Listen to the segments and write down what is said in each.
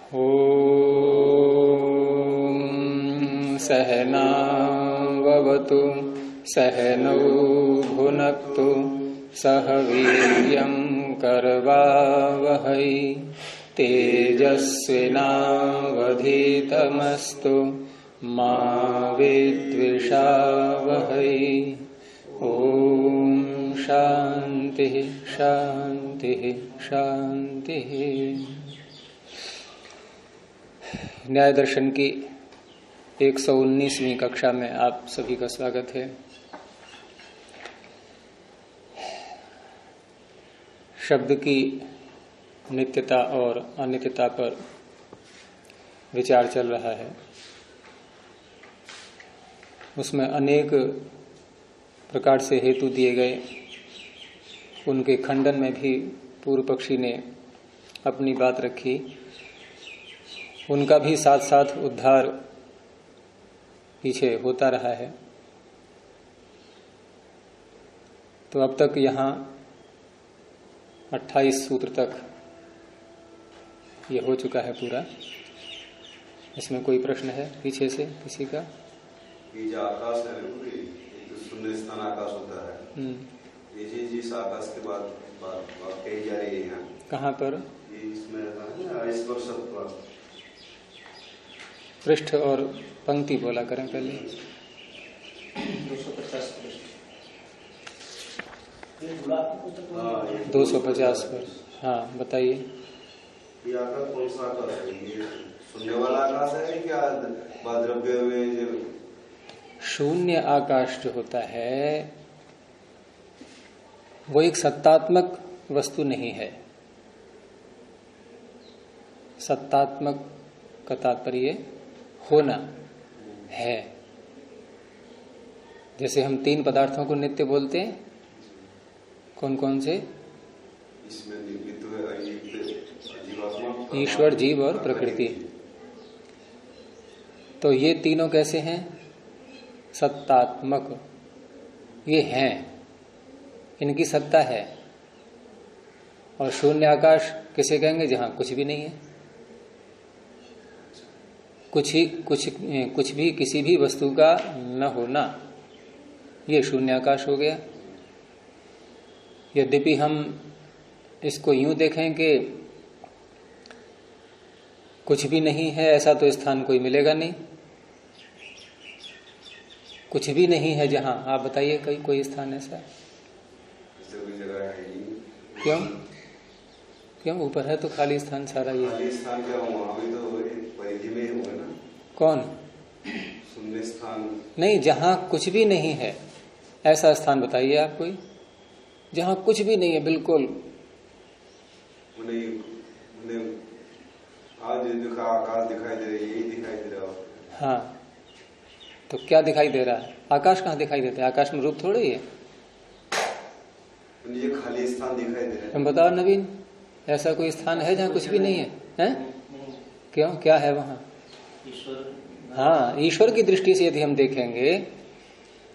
ॐ सहनावतु सहनौ भुनक्तु सह वीर्यं करवावहै तेजस्विनावधीतमस्तु मा विद्विषावहै। ओम शांति शांति शांति। न्याय दर्शन की 119वीं कक्षा में आप सभी का स्वागत है। शब्द की नित्यता और अनित्यता पर विचार चल रहा है। उसमें अनेक प्रकार से हेतु दिए गए। उनके खंडन में भी पूर्व पक्षी ने अपनी बात रखी। उनका भी साथ साथ उद्धार पीछे होता रहा है। तो अब तक यहाँ 28 सूत्र तक ये हो चुका है पूरा। इसमें कोई प्रश्न है पीछे से किसी का? ये जो आकाश है एक शून्य स्थान आकाश होता है। ये जिस आकाश के बाद कही जा रही है यहाँ कहाँ पर? ये इसमें स्पर्श पर पृष्ठ और पंक्ति बोला करें पहले। 250 पर। हाँ बताइए। ये आकाश कौन सा आकाश है? ये शून्य वाला आकाश है क्या द्रव्य हुए? शून्य आकाश जो होता है वो एक सत्तात्मक वस्तु नहीं है। सत्तात्मक का तात्पर्य होना है। जैसे हम 3 पदार्थों को नित्य बोलते हैं, कौन कौन से? इसमें निमित्त है ईश्वर, जीव और प्रकृति। तो ये तीनों कैसे हैं? सत्तात्मक। ये हैं, इनकी सत्ता है। और शून्य आकाश किसे कहेंगे? जहां कुछ भी नहीं है। कुछ भी किसी भी वस्तु का न होना, ये शून्य आकाश हो गया। यद्यपि हम इसको यूं देखें कि कुछ भी नहीं है ऐसा तो स्थान कोई मिलेगा नहीं। कुछ भी नहीं है जहां, आप बताइए कोई स्थान ऐसा? क्यों क्यों? ऊपर है तो खाली स्थान सारा। ये खाली स्थान क्या हुआ? अभी तो परिधि में होगा ना। कौन? शून्य स्थान नहीं, जहां कुछ भी नहीं है ऐसा स्थान बताइए आप कोई, जहां कुछ भी नहीं है बिल्कुल। आज जो आकाश दिखाई दे रहा है यही दिखाई दे रहा है। हाँ, तो क्या दिखाई दे रहा है? आकाश कहाँ दिखाई देता है? आकाश में रूप थोड़ी ही है। ये खाली स्थान दिखाई दे रहा है। तुम बताओ नवीन, ऐसा कोई स्थान है जहाँ कुछ भी नहीं है? हैं? क्यों, क्या है वहां? हाँ, ईश्वर की दृष्टि से यदि हम देखेंगे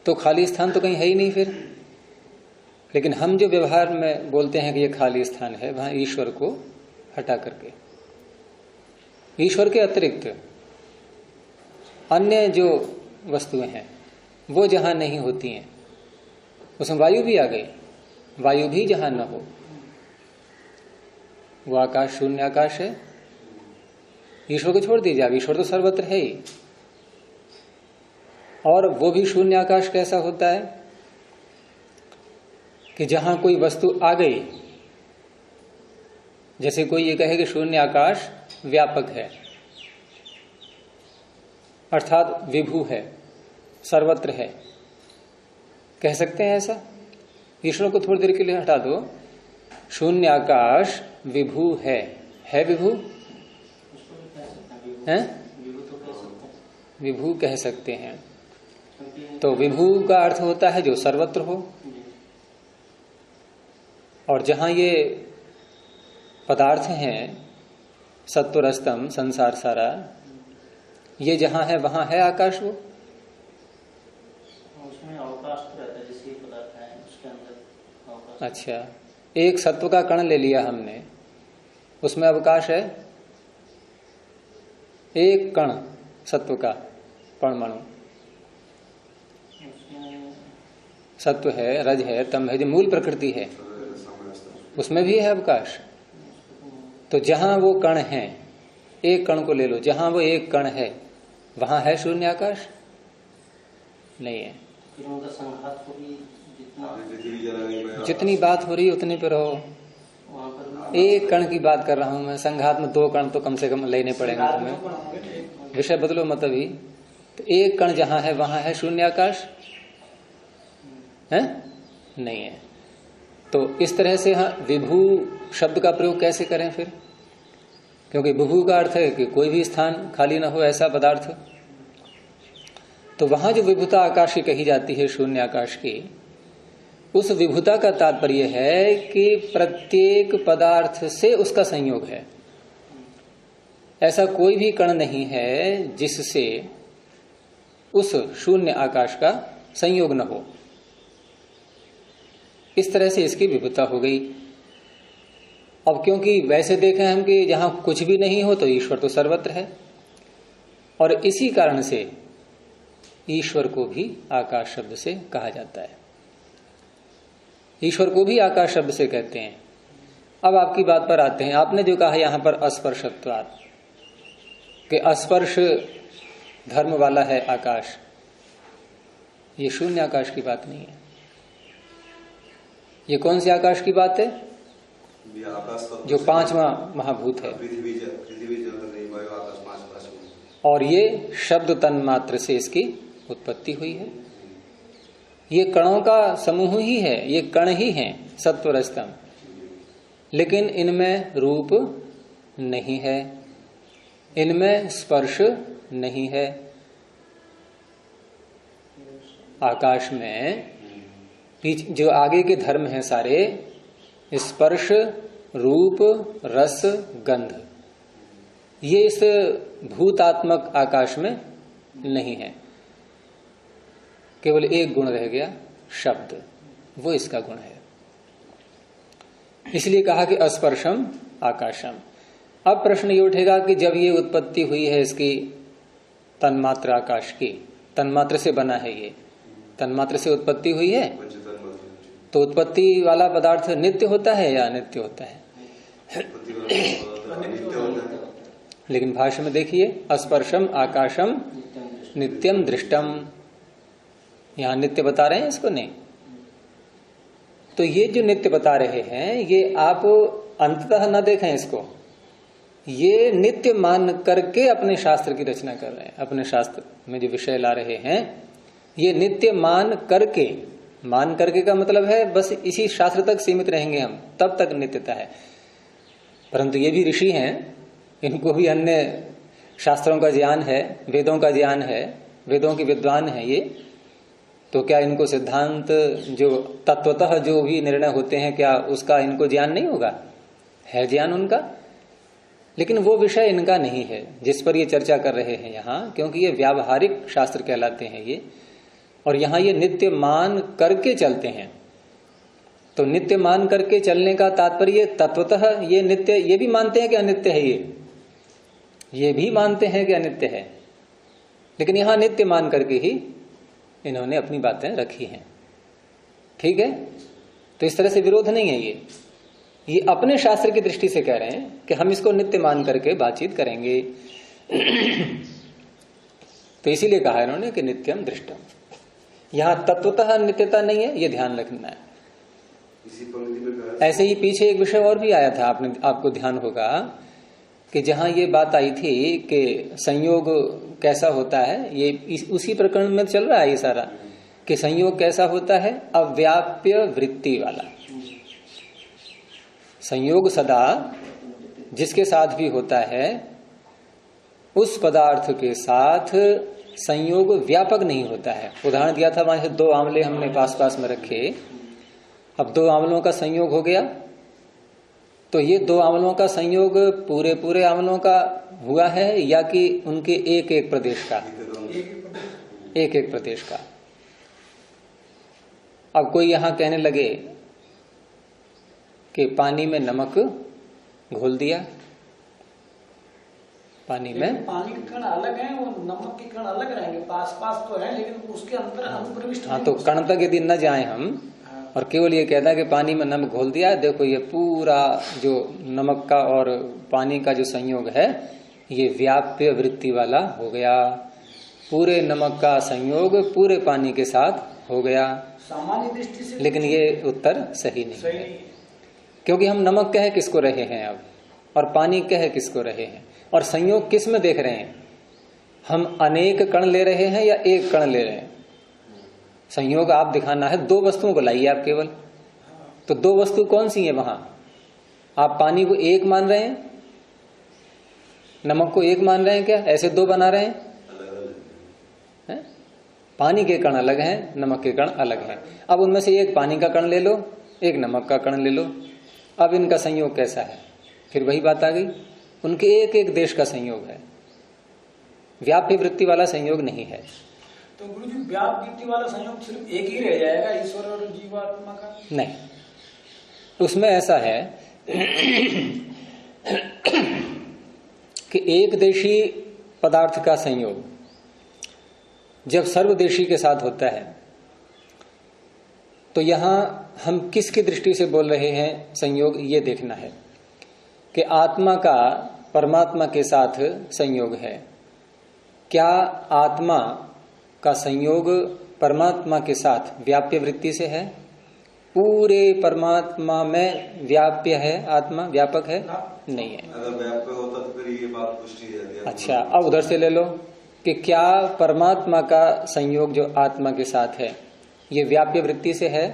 तो खाली स्थान तो कहीं है ही नहीं फिर। लेकिन हम जो व्यवहार में बोलते हैं कि ये खाली स्थान है, वहां ईश्वर को हटा करके, ईश्वर के अतिरिक्त अन्य जो वस्तुएं हैं वो जहां नहीं होती हैं, उसमें वायु भी आ गई। वायु भी जहां न हो वो आकाश शून्य आकाश है। ईश्वर को छोड़ दीजिए, अब ईश्वर तो सर्वत्र है ही। और वो भी शून्य आकाश कैसा होता है कि जहां कोई वस्तु आ गई, जैसे कोई ये कहे कि शून्य आकाश व्यापक है, अर्थात विभू है, सर्वत्र है, कह सकते हैं ऐसा? ईश्वर को थोड़ी देर के लिए हटा दो, शून्य आकाश विभू है विभू है? विभू कह सकते हैं। तो विभू का अर्थ होता है जो सर्वत्र हो। और जहां ये पदार्थ हैं, सत्वरस्तम संसार सारा, ये जहां है वहां है आकाश। वो उसमें अवकाश तो रहता है, जैसे पदार्थ है उसके अंदर अवकाश। अच्छा, एक सत्व का कण ले लिया हमने, उसमें अवकाश है? एक कण सत्व का परमाणु, सत्व है, रज है, तम है, जो मूल प्रकृति है, उसमें भी है अवकाश। तो जहां वो कण है, एक कण को ले लो, जहां वो एक कण है वहां है शून्य आकाश? नहीं है। जितनी बात हो रही है उतनी पे रहो। एक कण की बात कर रहा हूं मैं, संघात में 2 कण तो कम से कम लेने पड़ेंगे तुम्हें, विषय बदलो मत अभी। तो एक कण जहां है वहां है शून्य आकाश? है? नहीं है। तो इस तरह से हाँ, विभू शब्द का प्रयोग कैसे करें फिर? क्योंकि विभू का अर्थ है कि कोई भी स्थान खाली ना हो, ऐसा पदार्थ। तो वहां जो विभुता आकाश की कही जाती है, शून्य आकाश की, उस विभुता का तात्पर्य है कि प्रत्येक पदार्थ से उसका संयोग है। ऐसा कोई भी कण नहीं है जिससे उस शून्य आकाश का संयोग न हो। इस तरह से इसकी विभुता हो गई। अब क्योंकि वैसे देखें हम कि जहां कुछ भी नहीं हो तो ईश्वर तो सर्वत्र है, और इसी कारण से ईश्वर को भी आकाश शब्द से कहा जाता है। ईश्वर को भी आकाश शब्द से कहते हैं। अब आपकी बात पर आते हैं। आपने जो कहा यहां पर अस्पर्शत्वात्, कि अस्पर्श धर्म वाला है आकाश, ये शून्य आकाश की बात नहीं है। ये कौन से आकाश की बात है? जो 5वां महाभूत है, पृथ्वी जल वायु आकाश, 5 और ये शब्द तन मात्र से इसकी उत्पत्ति हुई है। ये कणों का समूह ही है, ये कण ही हैं सत्व रजतम, लेकिन इनमें रूप नहीं है, इनमें स्पर्श नहीं है। आकाश में जो आगे के धर्म हैं सारे, स्पर्श, रूप, रस, गंध, ये इस भूतात्मक आकाश में नहीं है। केवल एक गुण रह गया, शब्द, वो इसका गुण है। इसलिए कहा कि अस्पर्शम आकाशम। अब प्रश्न ये उठेगा कि जब ये उत्पत्ति हुई है इसकी तन्मात्र आकाश की, तन्मात्र से बना है, ये तन्मात्र से उत्पत्ति हुई है, तो उत्पत्ति वाला पदार्थ नित्य होता है या अनित्य होता है? लेकिन भाष्य में देखिए, अस्पर्शम आकाशम नित्यम दृष्टम, यहां नित्य बता रहे हैं इसको, नहीं। तो ये जो नित्य बता रहे हैं, ये आप अंततः न देखें इसको, ये नित्य मान करके अपने शास्त्र की रचना कर रहे हैं। अपने शास्त्र में जो विषय ला रहे हैं, ये नित्य मान करके, मान करके का मतलब है बस इसी शास्त्र तक सीमित रहेंगे हम, तब तक नित्यता है। परंतु ये भी ऋषि हैं, इनको भी अन्य शास्त्रों का ज्ञान है, वेदों का ज्ञान है, वेदों के विद्वान है ये। तो क्या इनको सिद्धांत जो तत्वतः जो भी निर्णय होते हैं, क्या उसका इनको ज्ञान नहीं होगा? है ज्ञान उनका, लेकिन वो विषय इनका नहीं है जिस पर ये चर्चा कर रहे हैं यहाँ, क्योंकि ये व्यावहारिक शास्त्र कहलाते हैं ये, और यहाँ ये नित्य मान करके चलते हैं। तो नित्य मान करके चलने का तात्पर्य तत्वतः ये नित्य, ये भी मानते हैं कि अनित्य है, ये भी मानते हैं कि अनित्य है, लेकिन यहां नित्य मान करके ही इन्होंने अपनी बातें रखी हैं। ठीक है, तो इस तरह से विरोध नहीं है। ये अपने शास्त्र की दृष्टि से कह रहे हैं कि हम इसको नित्य मान करके बातचीत करेंगे। तो इसीलिए कहा इन्होंने कि नित्यम दृष्टम। यहां तत्वतः नित्यता नहीं है, ये ध्यान रखना है। ऐसे ही पीछे एक विषय और भी आया था, आपको ध्यान होगा कि जहां ये बात आई थी कि संयोग कैसा होता है, ये उसी प्रकरण में चल रहा है ये सारा, कि संयोग कैसा होता है, अव्याप्य वृत्ति वाला संयोग। सदा जिसके साथ भी होता है उस पदार्थ के साथ संयोग व्यापक नहीं होता है। उदाहरण दिया था, वहां 2 आंवले हमने पास पास में रखे, अब 2 आंवलों का संयोग हो गया, तो ये 2 आंवलों का संयोग पूरे पूरे आंवलों का हुआ है या कि उनके एक एक प्रदेश का? एक एक प्रदेश का। अब कोई यहां कहने लगे कि पानी में नमक घोल दिया, पानी में पानी के कण अलग हैं और नमक के कण अलग रहेंगे, पास पास तो है लेकिन उसके अंदर अनुप्रविष्ट। हाँ, तो कण तक यदि न जाए हम और केवल ये कहता है कि पानी में नमक घोल दिया, देखो ये पूरा जो नमक का और पानी का जो संयोग है ये व्याप्य वृत्ति वाला हो गया, पूरे नमक का संयोग पूरे पानी के साथ हो गया। सामान्य दृष्टि से लेकिन ये उत्तर सही नहीं है, क्योंकि हम नमक कह किसको रहे हैं अब और पानी कह किसको रहे हैं और संयोग किस में देख रहे हैं? हम अनेक कण ले रहे हैं या एक कण ले रहे हैं? संयोग आप दिखाना है, दो वस्तुओं को लाइए आप केवल, तो दो वस्तु कौन सी है वहां? आप पानी को एक मान रहे हैं, नमक को एक मान रहे हैं क्या? ऐसे दो बना रहे हैं? पानी के कण अलग हैं, नमक के कण अलग हैं। अब उनमें से एक पानी का कण ले लो, एक नमक का कण ले लो, अब इनका संयोग कैसा है? फिर वही बात आ गई, उनके एक एक देश का संयोग है, व्याप्य वृत्ति वाला संयोग नहीं है। तो गुरु जी व्याप्य वृत्ति वाला संयोग सिर्फ एक ही रह जाएगा, ईश्वर और जीवात्मा का? नहीं, उसमें ऐसा है कि एक देशी पदार्थ का संयोग जब सर्वदेशी के साथ होता है तो यहां हम किसकी दृष्टि से बोल रहे हैं संयोग, ये देखना है कि आत्मा का परमात्मा के साथ संयोग है। क्या आत्मा का संयोग परमात्मा के साथ व्याप्य वृत्ति से है? पूरे परमात्मा में व्याप्य है आत्मा, व्यापक है? नहीं है। अगर व्यापक होता तो फिर ये बात पुष्टि है। अच्छा, अब उधर से ले लो कि क्या परमात्मा का संयोग जो आत्मा के साथ है ये व्याप्य वृत्ति से है?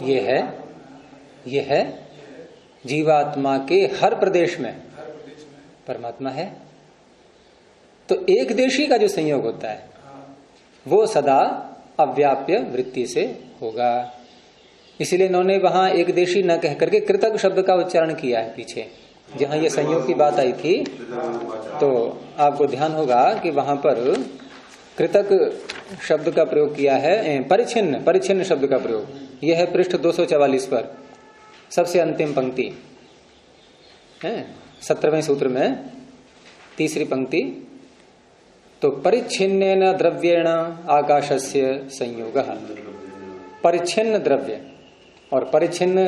ये है, ये है। जीवात्मा के हर प्रदेश में परमात्मा है। तो एक देशी का जो संयोग होता है वो सदा अव्याप्य वृत्ति से होगा। इसलिए इन्होंने वहां एक देशी न कह करके कृतज्ञ शब्द का उच्चारण किया है पीछे, जहां ये संयोग की बात आई थी। तो आपको ध्यान होगा कि वहां पर कृतज्ञ शब्द का प्रयोग किया है, परिच्छिन्न, परिच्छिन्न शब्द का प्रयोग। यह है पृष्ठ 244 पर सबसे अंतिम पंक्ति है 17वें सूत्र में तीसरी पंक्ति। तो परिच्छिन्नेन द्रव्येण आकाशस्य संयोगः। परिच्छिन्न द्रव्य, और परिच्छिन्न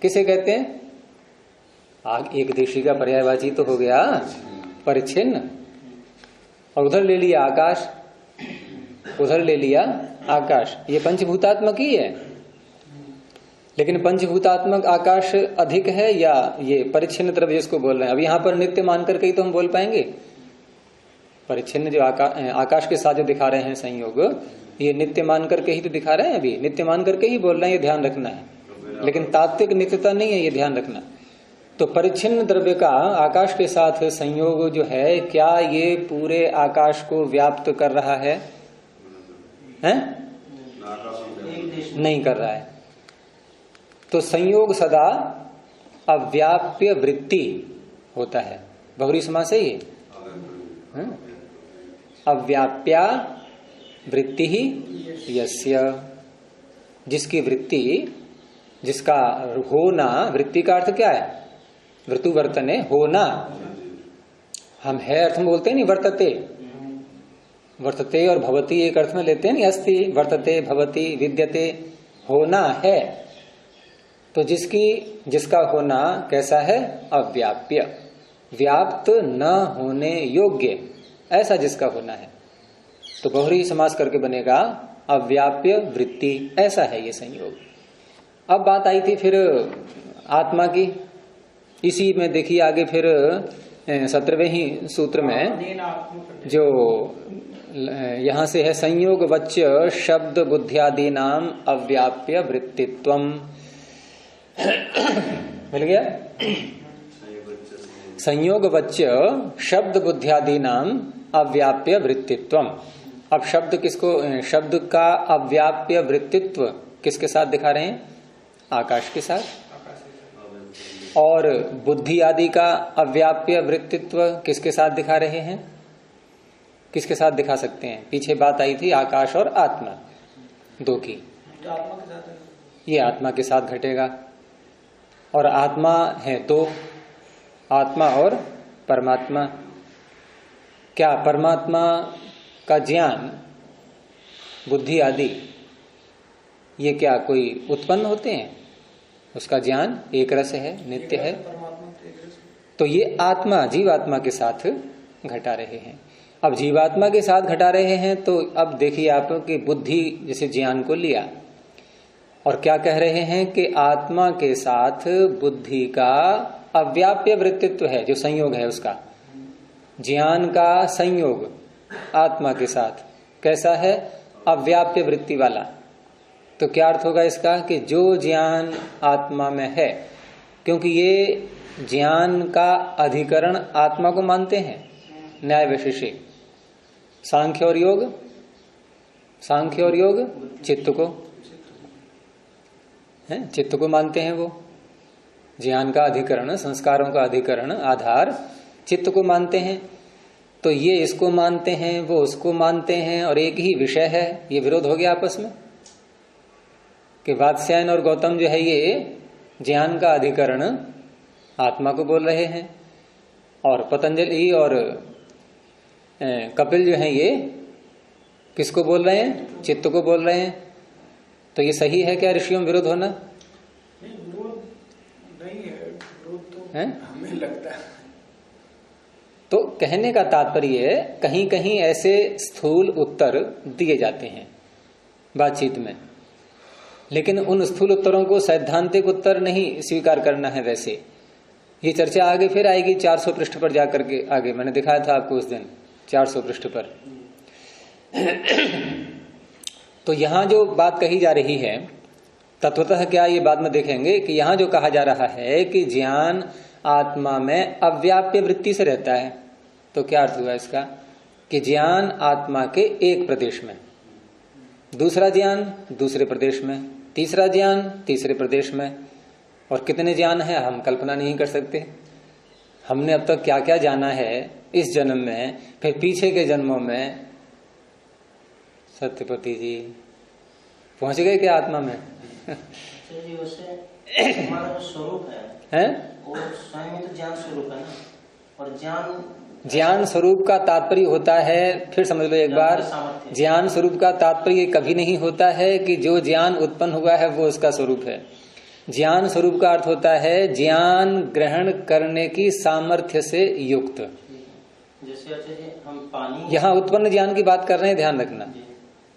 किसे कहते हैं? एक देशी का पर्यायवाची तो हो गया परिच्छिन्न, और उधर ले लिया आकाश, उधर ले लिया आकाश। ये पंचभूतात्मक ही है, लेकिन पंचभूतात्मक आकाश अधिक है या ये परिच्छिन्न द्रव्य जिसको बोल रहे हैं? अब यहां पर नित्य मान करके ही तो हम बोल पाएंगे। परिच्छिन्न जो आकाश के साथ जो दिखा रहे हैं संयोग, ये नित्य मान करके ही तो दिखा रहे हैं, अभी नित्य मान करके ही बोल रहे हैं, ये ध्यान रखना है। लेकिन तात्विक नित्यता नहीं है, ये ध्यान रखना। तो परिच्छिन्न द्रव्य का आकाश के साथ संयोग जो है, क्या ये पूरे आकाश को व्याप्त कर रहा है? नहीं कर रहा है। तो संयोग सदा अव्याप्य वृत्ति होता है। बहुरी समास है ये, अव्याप्या वृत्ति ही यस्य, जिसकी वृत्ति, जिसका होना, वृत्ति का अर्थ क्या है? वृत्तु वर्तने, होना। हम है अर्थ में बोलते हैं नहीं, वर्तते, वर्तते और भवती एक अर्थ में लेते हैं नहीं, अस्ति, वर्तते, भवती, विद्यते, होना है। तो जिसका होना कैसा है? अव्याप्य, व्याप्त न होने योग्य, ऐसा जिसका होना है। तो बहुरी समास करके बनेगा अव्याप्य वृत्ति, ऐसा है ये संयोग। अब बात आई थी फिर आत्मा की, इसी में देखिए आगे फिर 17वें ही सूत्र में जो यहां से है, संयोग वच्य शब्द बुद्ध्यादि नाम अव्याप्य वृत्तित्वम। मिल गया? संयोग वच्य शब्द बुद्ध्यादि नाम अव्याप्य वृत्तित्वम। अब शब्द किसको, शब्द का अव्याप्य वृत्तित्व किसके साथ दिखा रहे हैं? आकाश के साथ। और बुद्धि आदि का अव्याप्य वृत्तित्व किसके साथ दिखा रहे हैं? किसके साथ दिखा सकते हैं? पीछे बात आई थी आकाश और आत्मा दो की, तो आत्मा के साथ है। ये आत्मा के साथ घटेगा। और आत्मा है दो, आत्मा और परमात्मा। क्या परमात्मा का ज्ञान, बुद्धि आदि ये क्या कोई उत्पन्न होते हैं? उसका ज्ञान एक रस है, नित्य है। तो ये आत्मा जीवात्मा के साथ घटा रहे हैं। अब जीवात्मा के साथ घटा रहे हैं तो अब देखिए आप कि बुद्धि जैसे ज्ञान को लिया और क्या कह रहे हैं कि आत्मा के साथ बुद्धि का अव्याप्य वृत्तित्व है, जो संयोग है उसका, ज्ञान का संयोग आत्मा के साथ कैसा है? अव्याप्य वृत्ति वाला। तो क्या अर्थ होगा इसका कि जो ज्ञान आत्मा में है, क्योंकि ये ज्ञान का अधिकरण आत्मा को मानते हैं न्याय वैशेषिक, सांख्य और योग, सांख्य और योग चित्त को है, चित्त को मानते हैं। वो ज्ञान का अधिकरण, संस्कारों का अधिकरण, आधार चित्त को मानते हैं। तो ये इसको मानते हैं, वो उसको मानते हैं और एक ही विषय है। ये विरोध हो गया आपस में कि वात्स्यायन और गौतम जो है ये ज्ञान का अधिकरण आत्मा को बोल रहे हैं और पतंजलि और कपिल जो है ये किसको बोल रहे हैं? चित्त को बोल रहे हैं। तो ये सही है क्या ऋषियों में विरोध होना? विरोध नहीं है, विरोध तो है? हमें लगता है। तो कहने का तात्पर्य है कहीं कहीं ऐसे स्थूल उत्तर दिए जाते हैं बातचीत में, लेकिन उन स्थूल उत्तरों को सैद्धांतिक उत्तर नहीं स्वीकार करना है। वैसे ये चर्चा आगे फिर आएगी 400 पृष्ठ पर जाकर के आगे, मैंने दिखाया था आपको उस दिन 400 पृष्ठ पर। तो यहां जो बात कही जा रही है तत्वतः क्या, ये बाद में देखेंगे कि यहां जो कहा जा रहा है कि ज्ञान आत्मा में अव्याप्य वृत्ति से रहता है। तो क्या अर्थ हुआ इसका कि ज्ञान आत्मा के एक प्रदेश में, दूसरा ज्ञान दूसरे प्रदेश में, तीसरा ज्ञान तीसरे प्रदेश में। और कितने ज्ञान है हम कल्पना नहीं कर सकते। हमने अब तक क्या क्या जाना है इस जन्म में, फिर पीछे के जन्मों में। सत्यपति जी पहुंच गए क्या आत्मा में? जी वैसे हमारा जो स्वरूप है वो स्वयं ही तो ज्ञान स्वरूप है ना। और ज्ञान स्वरूप का तात्पर्य होता है, फिर समझ लो एक बार, ज्ञान स्वरूप का तात्पर्य कभी नहीं होता है कि जो ज्ञान उत्पन्न हुआ है वो उसका स्वरूप है। ज्ञान स्वरूप का अर्थ होता है ज्ञान ग्रहण करने की सामर्थ्य से युक्त। जैसे अच्छा जी हम पानी, यहाँ उत्पन्न ज्ञान की बात कर रहे हैं, ध्यान रखना।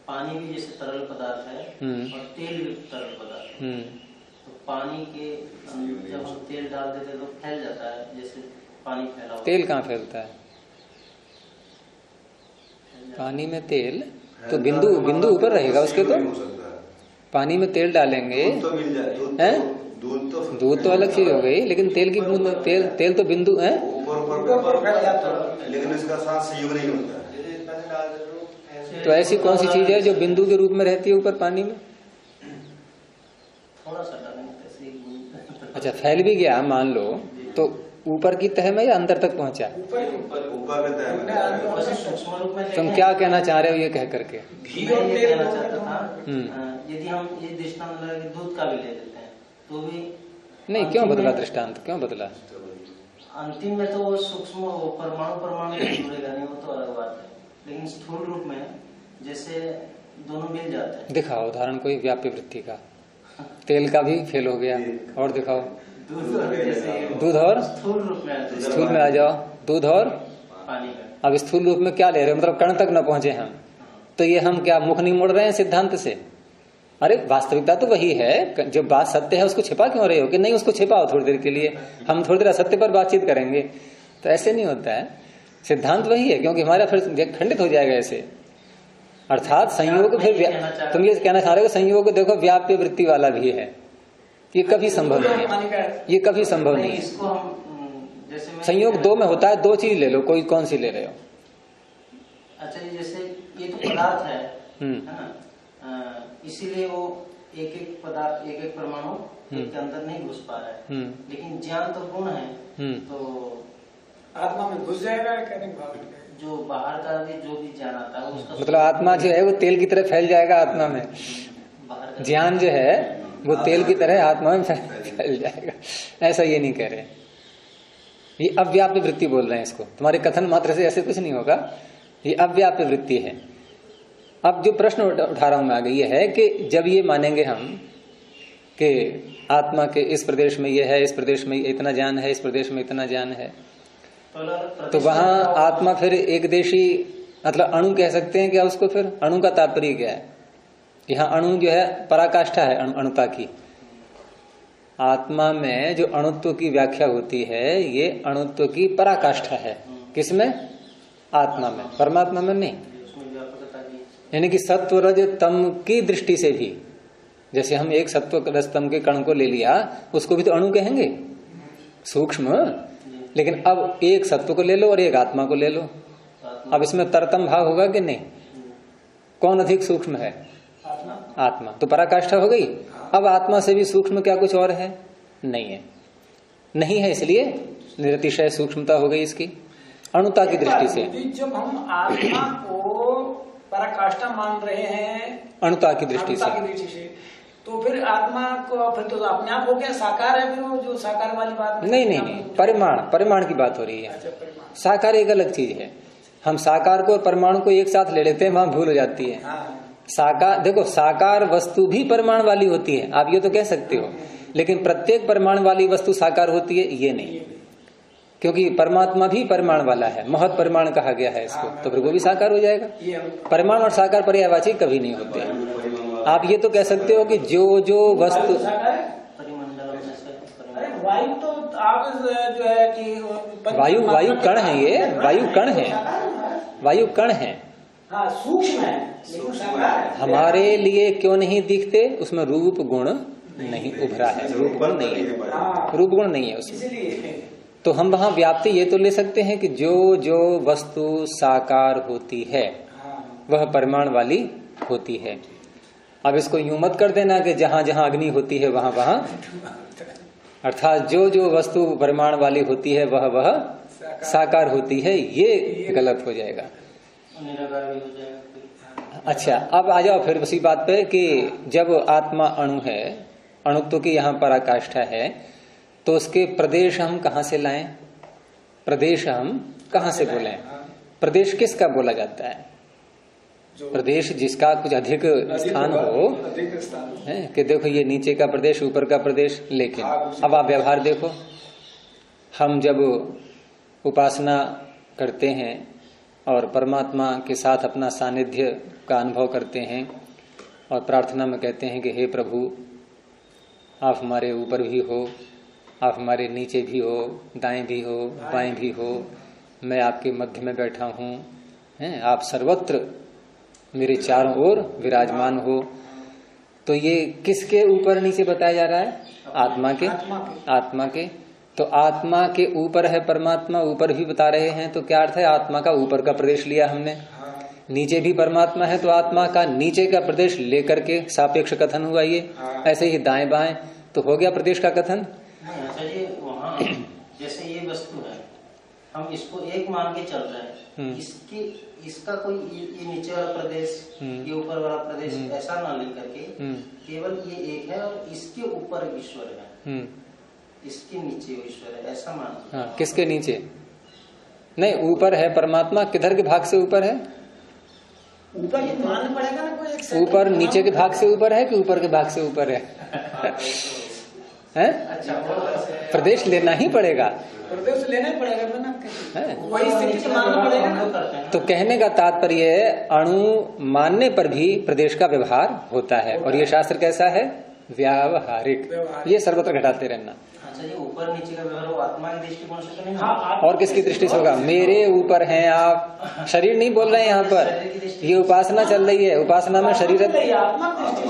पानी भी जैसे तरल पदार्थ है और तेल भी तरल पदार्थ है। तो पानी के जब हम तेल डाल देते तो फैल जाता है, जैसे पानी फैला हुआ। तेल कहाँ फैलता है? पानी में तेल तो बिंदु ऊपर रहेगा उसके। तो पानी में तेल डालेंगे, दूध तो अलग चीज हो गई, लेकिन तेल की बूंद, तेल तो बिंदु है, लेकिन इसका साथ संयोग नहीं होता है। तो ऐसी कौन सी चीज है जो बिंदु के रूप में रहती है ऊपर पानी में? थोड़ा सा डालेंगे। अच्छा फैल भी गया मान लो, तो ऊपर की तह में या अंदर तक पहुंचा? ऊपर में तह में। तुम क्या कहना चाह रहे हो ये कह करके? मैं ये कहना चाहता था यदि हम ये दृष्टांत दूध का भी ले लेते हैं तो भी नहीं, क्यों बदला दृष्टांत, क्यों बदला? अंतिम में तो वो सूक्ष्म परमाणु जुड़ेगा नहीं, वो तो अलग बात है। लेकिन स्थूल रूप में जैसे दोनों मिल जाते हैं। दिखाओ उदाहरण कोई व्याप्य वृत्ति का। तेल का भी फेल हो गया, और दिखाओ। दूध और स्थूल रूप में, स्थूल में आ जाओ। दूध और पानी में। अब स्थूल रूप में क्या ले रहे हो? मतलब कण तक न पहुंचे हम, तो ये हम क्या मुख नहीं मोड़ रहे हैं सिद्धांत से? अरे वास्तविकता तो वही है, जो बात सत्य है उसको छिपा क्यों रहे हो? कि नहीं उसको छिपाओ थोड़ी देर के लिए, हम थोड़ी देर असत्य पर बातचीत करेंगे। तो ऐसे नहीं होता है, सिद्धांत वही है, क्योंकि हमारा फिर खंडित हो जाएगा ऐसे। अर्थात संयोग, फिर तुम ये कहना चाह रहे हो संयोग देखो व्याप्य वृत्ति वाला भी है, ये कभी संभव नहीं है, ये कभी संभव नहीं है। इसको हम जैसे संयोग दो में होता है, दो चीज ले लो, कोई कौन सी ले रहे हो? अच्छा जी जैसे ये तो पदार्थ है ना, इसीलिए वो एक एक पदार्थ, एक एक परमाणु के अंदर नहीं घुस पा रहा है। लेकिन ज्ञान तो गुण है, तो आत्मा में घुस जाएगा, कहने जो बाहर का भी जो भी ज्ञान आता है उसका मतलब आत्मा जो है वो तेल की तरह फैल जाएगा आत्मा में। ज्ञान जो है वो तेल की तरह आत्मा में फैल जाएगा, ऐसा ये नहीं कह रहे। ये अव्याप्य वृत्ति बोल रहे हैं इसको, तुम्हारे कथन मात्र से ऐसे कुछ नहीं होगा, ये अव्याप्य वृत्ति है। अब जो प्रश्न उठा रहा हूं मैं आगे, ये है कि जब ये मानेंगे हम कि आत्मा के इस प्रदेश में ये है, इस प्रदेश में इतना ज्ञान है, इस प्रदेश में इतना ज्ञान है, तो वहां आत्मा फिर एक देशी मतलब अणु कह सकते हैं क्या उसको? फिर अणु का तात्पर्य क्या है? यहाँ अणु जो है पराकाष्ठा है अणुता की। आत्मा में जो अणुत्व की व्याख्या होती है ये अणुत्व की पराकाष्ठा है। किसमें? आत्मा में, परमात्मा में नहीं। यानी कि सत्व रज तम की दृष्टि से भी, जैसे हम एक सत्व रज तम के कण को ले लिया, उसको भी तो अणु कहेंगे, सूक्ष्म। लेकिन अब एक सत्व को ले लो और एक आत्मा को ले लो, अब इसमें तरतम भाव होगा कि नहीं? कौन अधिक सूक्ष्म है? आत्मा। तो पराकाष्ठा हो गई। अब आत्मा से भी सूक्ष्म क्या कुछ और है? नहीं है, नहीं है, इसलिए निरतिशय सूक्ष्मता हो गई इसकी अणुता की दृष्टि से। जब हम आत्मा को पराकाष्ठा मान रहे हैं अणुता की दृष्टि से, तो फिर आत्मा को फिर तो अपने आप हो गया साकार है, फिर वो जो साकार वाली बात नहीं, नहीं नहीं, परिमाण की बात हो रही है। साकार एक अलग चीज है। हम साकार को और परमाणु को एक साथ ले लेते हैं, वहां भूल हो जाती है। साकार, देखो साकार वस्तु भी परमाणु वाली होती है, आप ये तो कह सकते हो, लेकिन प्रत्येक परमाणु वाली वस्तु साकार होती है ये नहीं, क्योंकि परमात्मा भी परमाणु वाला है, महत् परमाणु कहा गया है इसको, तो फिर वो भी साकार हो जाएगा। परमाणु और साकार पर्यायवाची कभी नहीं होते। आप ये तो कह सकते हो कि जो जो वस्तु, वायु तो आप जो है कि वायु कण है, ये वायु कण है, वायु कण है, सूक्ष्म है, लेकिन साकार है। हमारे लिए क्यों नहीं दिखते? उसमें रूप गुण नहीं उभरा है, रूप गुण नहीं है, रूप गुण नहीं है उसमें। तो हम वहां व्याप्ति ये तो ले सकते हैं कि जो जो वस्तु साकार होती है वह परमाणु वाली होती है। अब इसको यूं मत कर देना कि जहां जहां अग्नि होती है वहां वहां, अर्थात जो जो वस्तु परमाणु वाली होती है वह वह साकार होती है, ये गलत हो जाएगा। अच्छा, अब आ जाओ फिर उसी बात पे कि जब आत्मा अणु है, अणुत्व की यहाँ पराकाष्ठा है, तो उसके प्रदेश हम कहाँ से लाएं? प्रदेश हम कहाँ से बोलें? प्रदेश किसका बोला जाता है? प्रदेश जिसका कुछ अधिक स्थान हो, है कि देखो ये नीचे का प्रदेश, ऊपर का प्रदेश। लेकिन अब आप व्यवहार देखो, हम जब उपासना करते हैं और परमात्मा के साथ अपना सानिध्य का अनुभव करते हैं और प्रार्थना में कहते हैं कि हे प्रभु, आप हमारे ऊपर भी हो, आप हमारे नीचे भी हो, दाएं भी हो, बाएं भी हो, मैं आपके मध्य में बैठा हूँ, हैं आप सर्वत्र मेरे चारों ओर विराजमान हो। तो ये किसके ऊपर नीचे बताया जा रहा है? आत्मा के, आत्मा के। तो आत्मा के ऊपर है परमात्मा, ऊपर भी बता रहे हैं, तो क्या अर्थ है? आत्मा का ऊपर का प्रदेश लिया हमने, नीचे भी परमात्मा है, तो आत्मा का नीचे का प्रदेश लेकर के सापेक्ष कथन हुआ ये। ऐसे ही दाएं बाएं तो हो गया प्रदेश का कथन। जैसे ये वस्तु है, हम इसको एक मान के चल रहे हैं, इसका कोई ये नीचे वाला प्रदेश, ये ऊपर वाला प्रदेश ऐसा ना लेकर के केवल ये एक है और इसके ऊपर ईश्वर है, इसके नीचे ईश्वर है, ऐसा मान। हाँ, किसके नीचे? नहीं, ऊपर है परमात्मा। किधर के भाग से ऊपर है? ऊपर ये मानना पड़ेगा ना, कोई ऊपर नीचे के भाग से ऊपर है कि ऊपर के भाग से ऊपर है? अच्छा, प्रदेश लेना ही पड़ेगा, प्रदेश लेना ही पड़ेगा ना, वही स्थिति से मानना पड़ेगा ना। तो कहने का तात्पर्य है अणु मानने पर भी प्रदेश का व्यवहार होता है, और ये शास्त्र कैसा है? व्यावहारिक। ये सर्वत्र घटाते रहना। अच्छा, ये ऊपर नीचे का व्यवहार आत्मा की दृष्टिकोण से तो नहीं? और किसकी दृष्टि से होगा? मेरे ऊपर हैं आप, शरीर नहीं बोल रहे हैं यहाँ पर, ये उपासना चल रही है। उपासना में शरीर,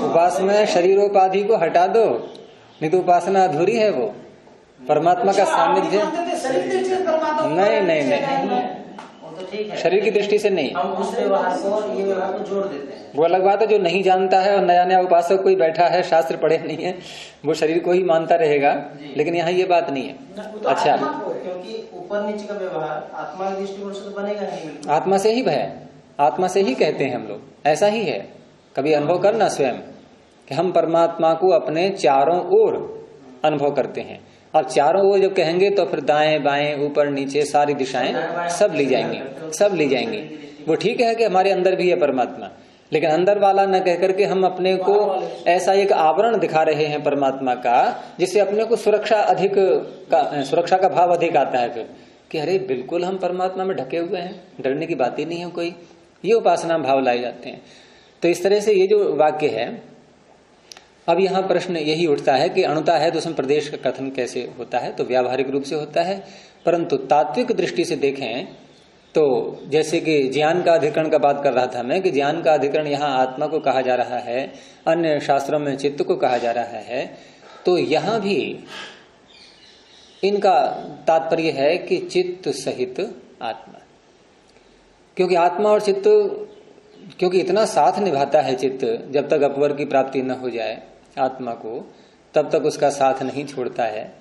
उपासना में शरीरोपाधि को हटा दो, नहीं तो उपासना अधूरी है। वो परमात्मा का सानिध्य नहीं, नहीं नहीं, तो ठीक है, शरीर की दृष्टि से नहीं। हम उस व्यवहार को और ये व्यवहार को जोड़ देते हैं। वो अलग बात है, जो नहीं जानता है और नया नया उपासक कोई बैठा है, शास्त्र पढ़े नहीं है, वो शरीर को ही मानता रहेगा, लेकिन यहाँ ये बात नहीं है। अच्छा, क्योंकि ऊपर नीचे का व्यवहार आत्मा की दृष्टिकोण से तो बनेगा नहीं। आत्मा से ही है, आत्मा से ही कहते हैं हम लोग, ऐसा ही है। कभी अनुभव करना स्वयं कि हम परमात्मा को अपने चारों ओर अनुभव करते हैं। अब चारों वो जब कहेंगे तो फिर दाएं बाएं ऊपर नीचे सारी दिशाएं सब ली जाएंगी, सब ली जाएंगी। वो ठीक है कि हमारे अंदर भी है परमात्मा, लेकिन अंदर वाला न कह करके हम अपने को ऐसा एक आवरण दिखा रहे हैं परमात्मा का, जिससे अपने को सुरक्षा का भाव अधिक आता है फिर कि अरे बिल्कुल हम परमात्मा में ढके हुए हैं, डरने की बात ही नहीं है कोई। ये उपासना भाव लाए जाते हैं। तो इस तरह से ये जो वाक्य है, अब यहाँ प्रश्न यही उठता है कि अणुता है तो उसमें प्रदेश का कथन कैसे होता है? तो व्यावहारिक रूप से होता है, परंतु तात्विक दृष्टि से देखें तो जैसे कि ज्ञान का अधिकरण का बात कर रहा था मैं, कि ज्ञान का अधिकरण यहाँ आत्मा को कहा जा रहा है, अन्य शास्त्रों में चित्त को कहा जा रहा है, तो यहाँ भी इनका तात्पर्य है कि चित्त सहित आत्मा। क्योंकि आत्मा और चित्त, क्योंकि इतना साथ निभाता है चित्त, जब तक अपवर की प्राप्ति न हो जाए आत्मा को, तब तक उसका साथ नहीं छोड़ता है।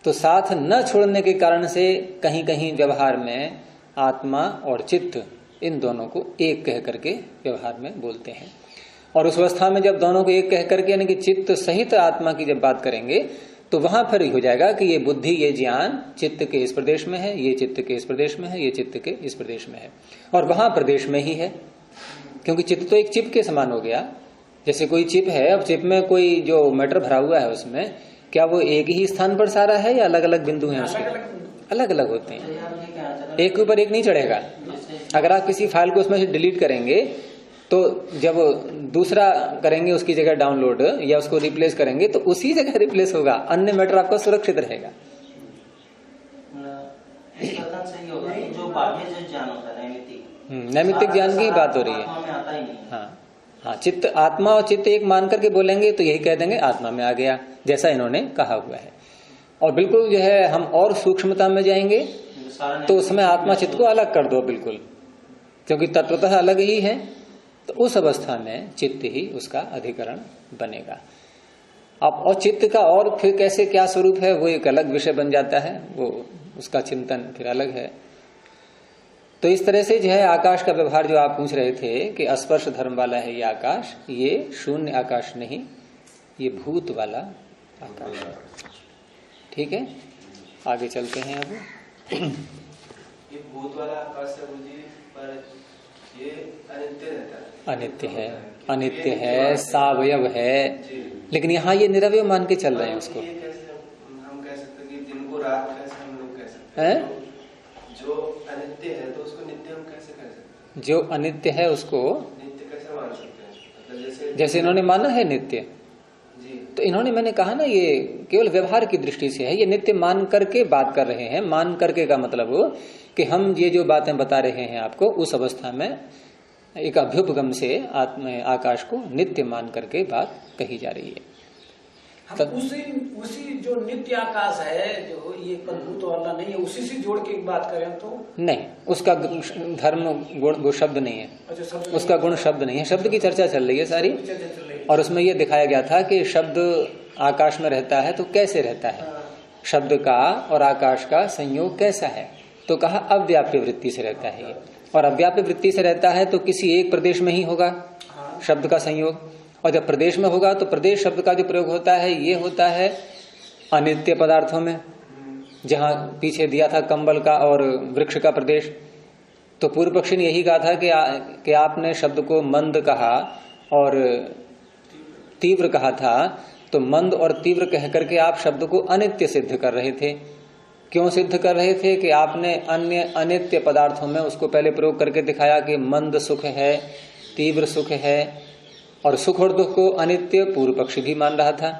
तो साथ न छोड़ने के कारण से कहीं कहीं व्यवहार में आत्मा और चित्त इन दोनों को एक कह करके व्यवहार में बोलते हैं। और उस अवस्था में जब दोनों को एक कह करके यानी कि चित्त सहित आत्मा की जब बात करेंगे तो वहां फिर हो जाएगा कि ये बुद्धि, ये ज्ञान चित्त के इस प्रदेश में है, ये चित्त के इस प्रदेश में है, ये चित्त के इस प्रदेश में है, और वहां प्रदेश में ही है। क्योंकि चित्त तो एक चिप के समान हो गया। जैसे कोई चिप है, अब चिप में कोई जो मैटर भरा हुआ है उसमें क्या वो एक ही स्थान पर सारा है या अलग अलग बिंदु हैं उसके? अलग अलग होते हैं, एक के ऊपर एक नहीं चढ़ेगा। अगर आप किसी फाइल को उसमें से डिलीट करेंगे तो जब दूसरा करेंगे उसकी जगह डाउनलोड या उसको रिप्लेस करेंगे तो उसी जगह रिप्लेस होगा, अन्य मैटर आपका सुरक्षित रहेगा। जो बाह्य जो ज्ञान होता है नैमित्तिक ज्ञान की बात हो रही है। हाँ, चित्त, आत्मा और चित्त एक मान करके बोलेंगे तो यही कह देंगे आत्मा में आ गया, जैसा इन्होंने कहा हुआ है। और बिल्कुल जो है हम और सूक्ष्मता में जाएंगे तो उसमें आत्मा चित्त को अलग कर दो बिल्कुल, क्योंकि तत्वतः अलग ही है। तो उस अवस्था में चित्त ही उसका अधिकरण बनेगा। अब और चित्त का और फिर कैसे क्या स्वरूप है वो एक अलग विषय बन जाता है, वो उसका चिंतन फिर अलग है। तो इस तरह से जो है आकाश का व्यवहार जो आप पूछ रहे थे कि स्पर्श धर्म वाला है ये आकाश, ये शून्य आकाश नहीं, ये भूत वाला आकाश है। ठीक है, आगे चलते हैं। अब ये भूत वाला आकाश है मुझे, पर ये अनित्य रहता है। अनित्य है, अनित्य है, सावयव है, लेकिन यहाँ ये निरवय मान के चल रहे हैं उसको। ये कैसे हम कह सकते कि दिन को रात कैसे हम लोग कह सकते हैं? जो अनित्य है तो उसको नित्य हम कैसे कह सकते हैं? जो अनित्य है उसको नित्य कैसे मान सकते हैं? मतलब जैसे इन्होंने माना है नित्य, तो इन्होंने, मैंने कहा ना, ये केवल व्यवहार की दृष्टि से है, ये नित्य मान करके बात कर रहे हैं। मान करके का मतलब हो कि हम ये जो बातें बता रहे हैं आपको, उस अवस्था में एक अभ्युपगम से आकाश को नित्य मान करके बात कही जा रही है। हम उसी जो नित्य आकाश है, जो ये भूत वाला नहीं है, उसी से जोड़ के बात करें तो नहीं, उसका धर्म गुण वो शब्द नहीं है। अच्छा, उसका गुण शब्द नहीं है। शब्द की चर्चा चल रही है सारी, और उसमें यह दिखाया गया था कि शब्द आकाश में रहता है तो कैसे रहता है, शब्द का और आकाश का संयोग कैसा है। तो कहा अव्याप्य वृत्ति से रहता है ये, और अव्याप्य वृत्ति से रहता है तो किसी एक प्रदेश में ही होगा शब्द का संयोग, और जब प्रदेश में होगा तो प्रदेश शब्द का जो प्रयोग होता है ये होता है अनित्य पदार्थों में, जहां पीछे दिया था कंबल का और वृक्ष का प्रदेश। तो पूर्व पक्षी ने यही कहा था कि आपने शब्द को मंद कहा और तीव्र कहा था, तो मंद और तीव्र कह करके आप शब्द को अनित्य सिद्ध कर रहे थे। क्यों सिद्ध कर रहे थे? कि आपने अन्य अनित्य पदार्थों में उसको पहले प्रयोग करके दिखाया कि मंद सुख है, तीव्र सुख है, और सुख और दुख को अनित्य पूर्व पक्षी भी मान रहा था।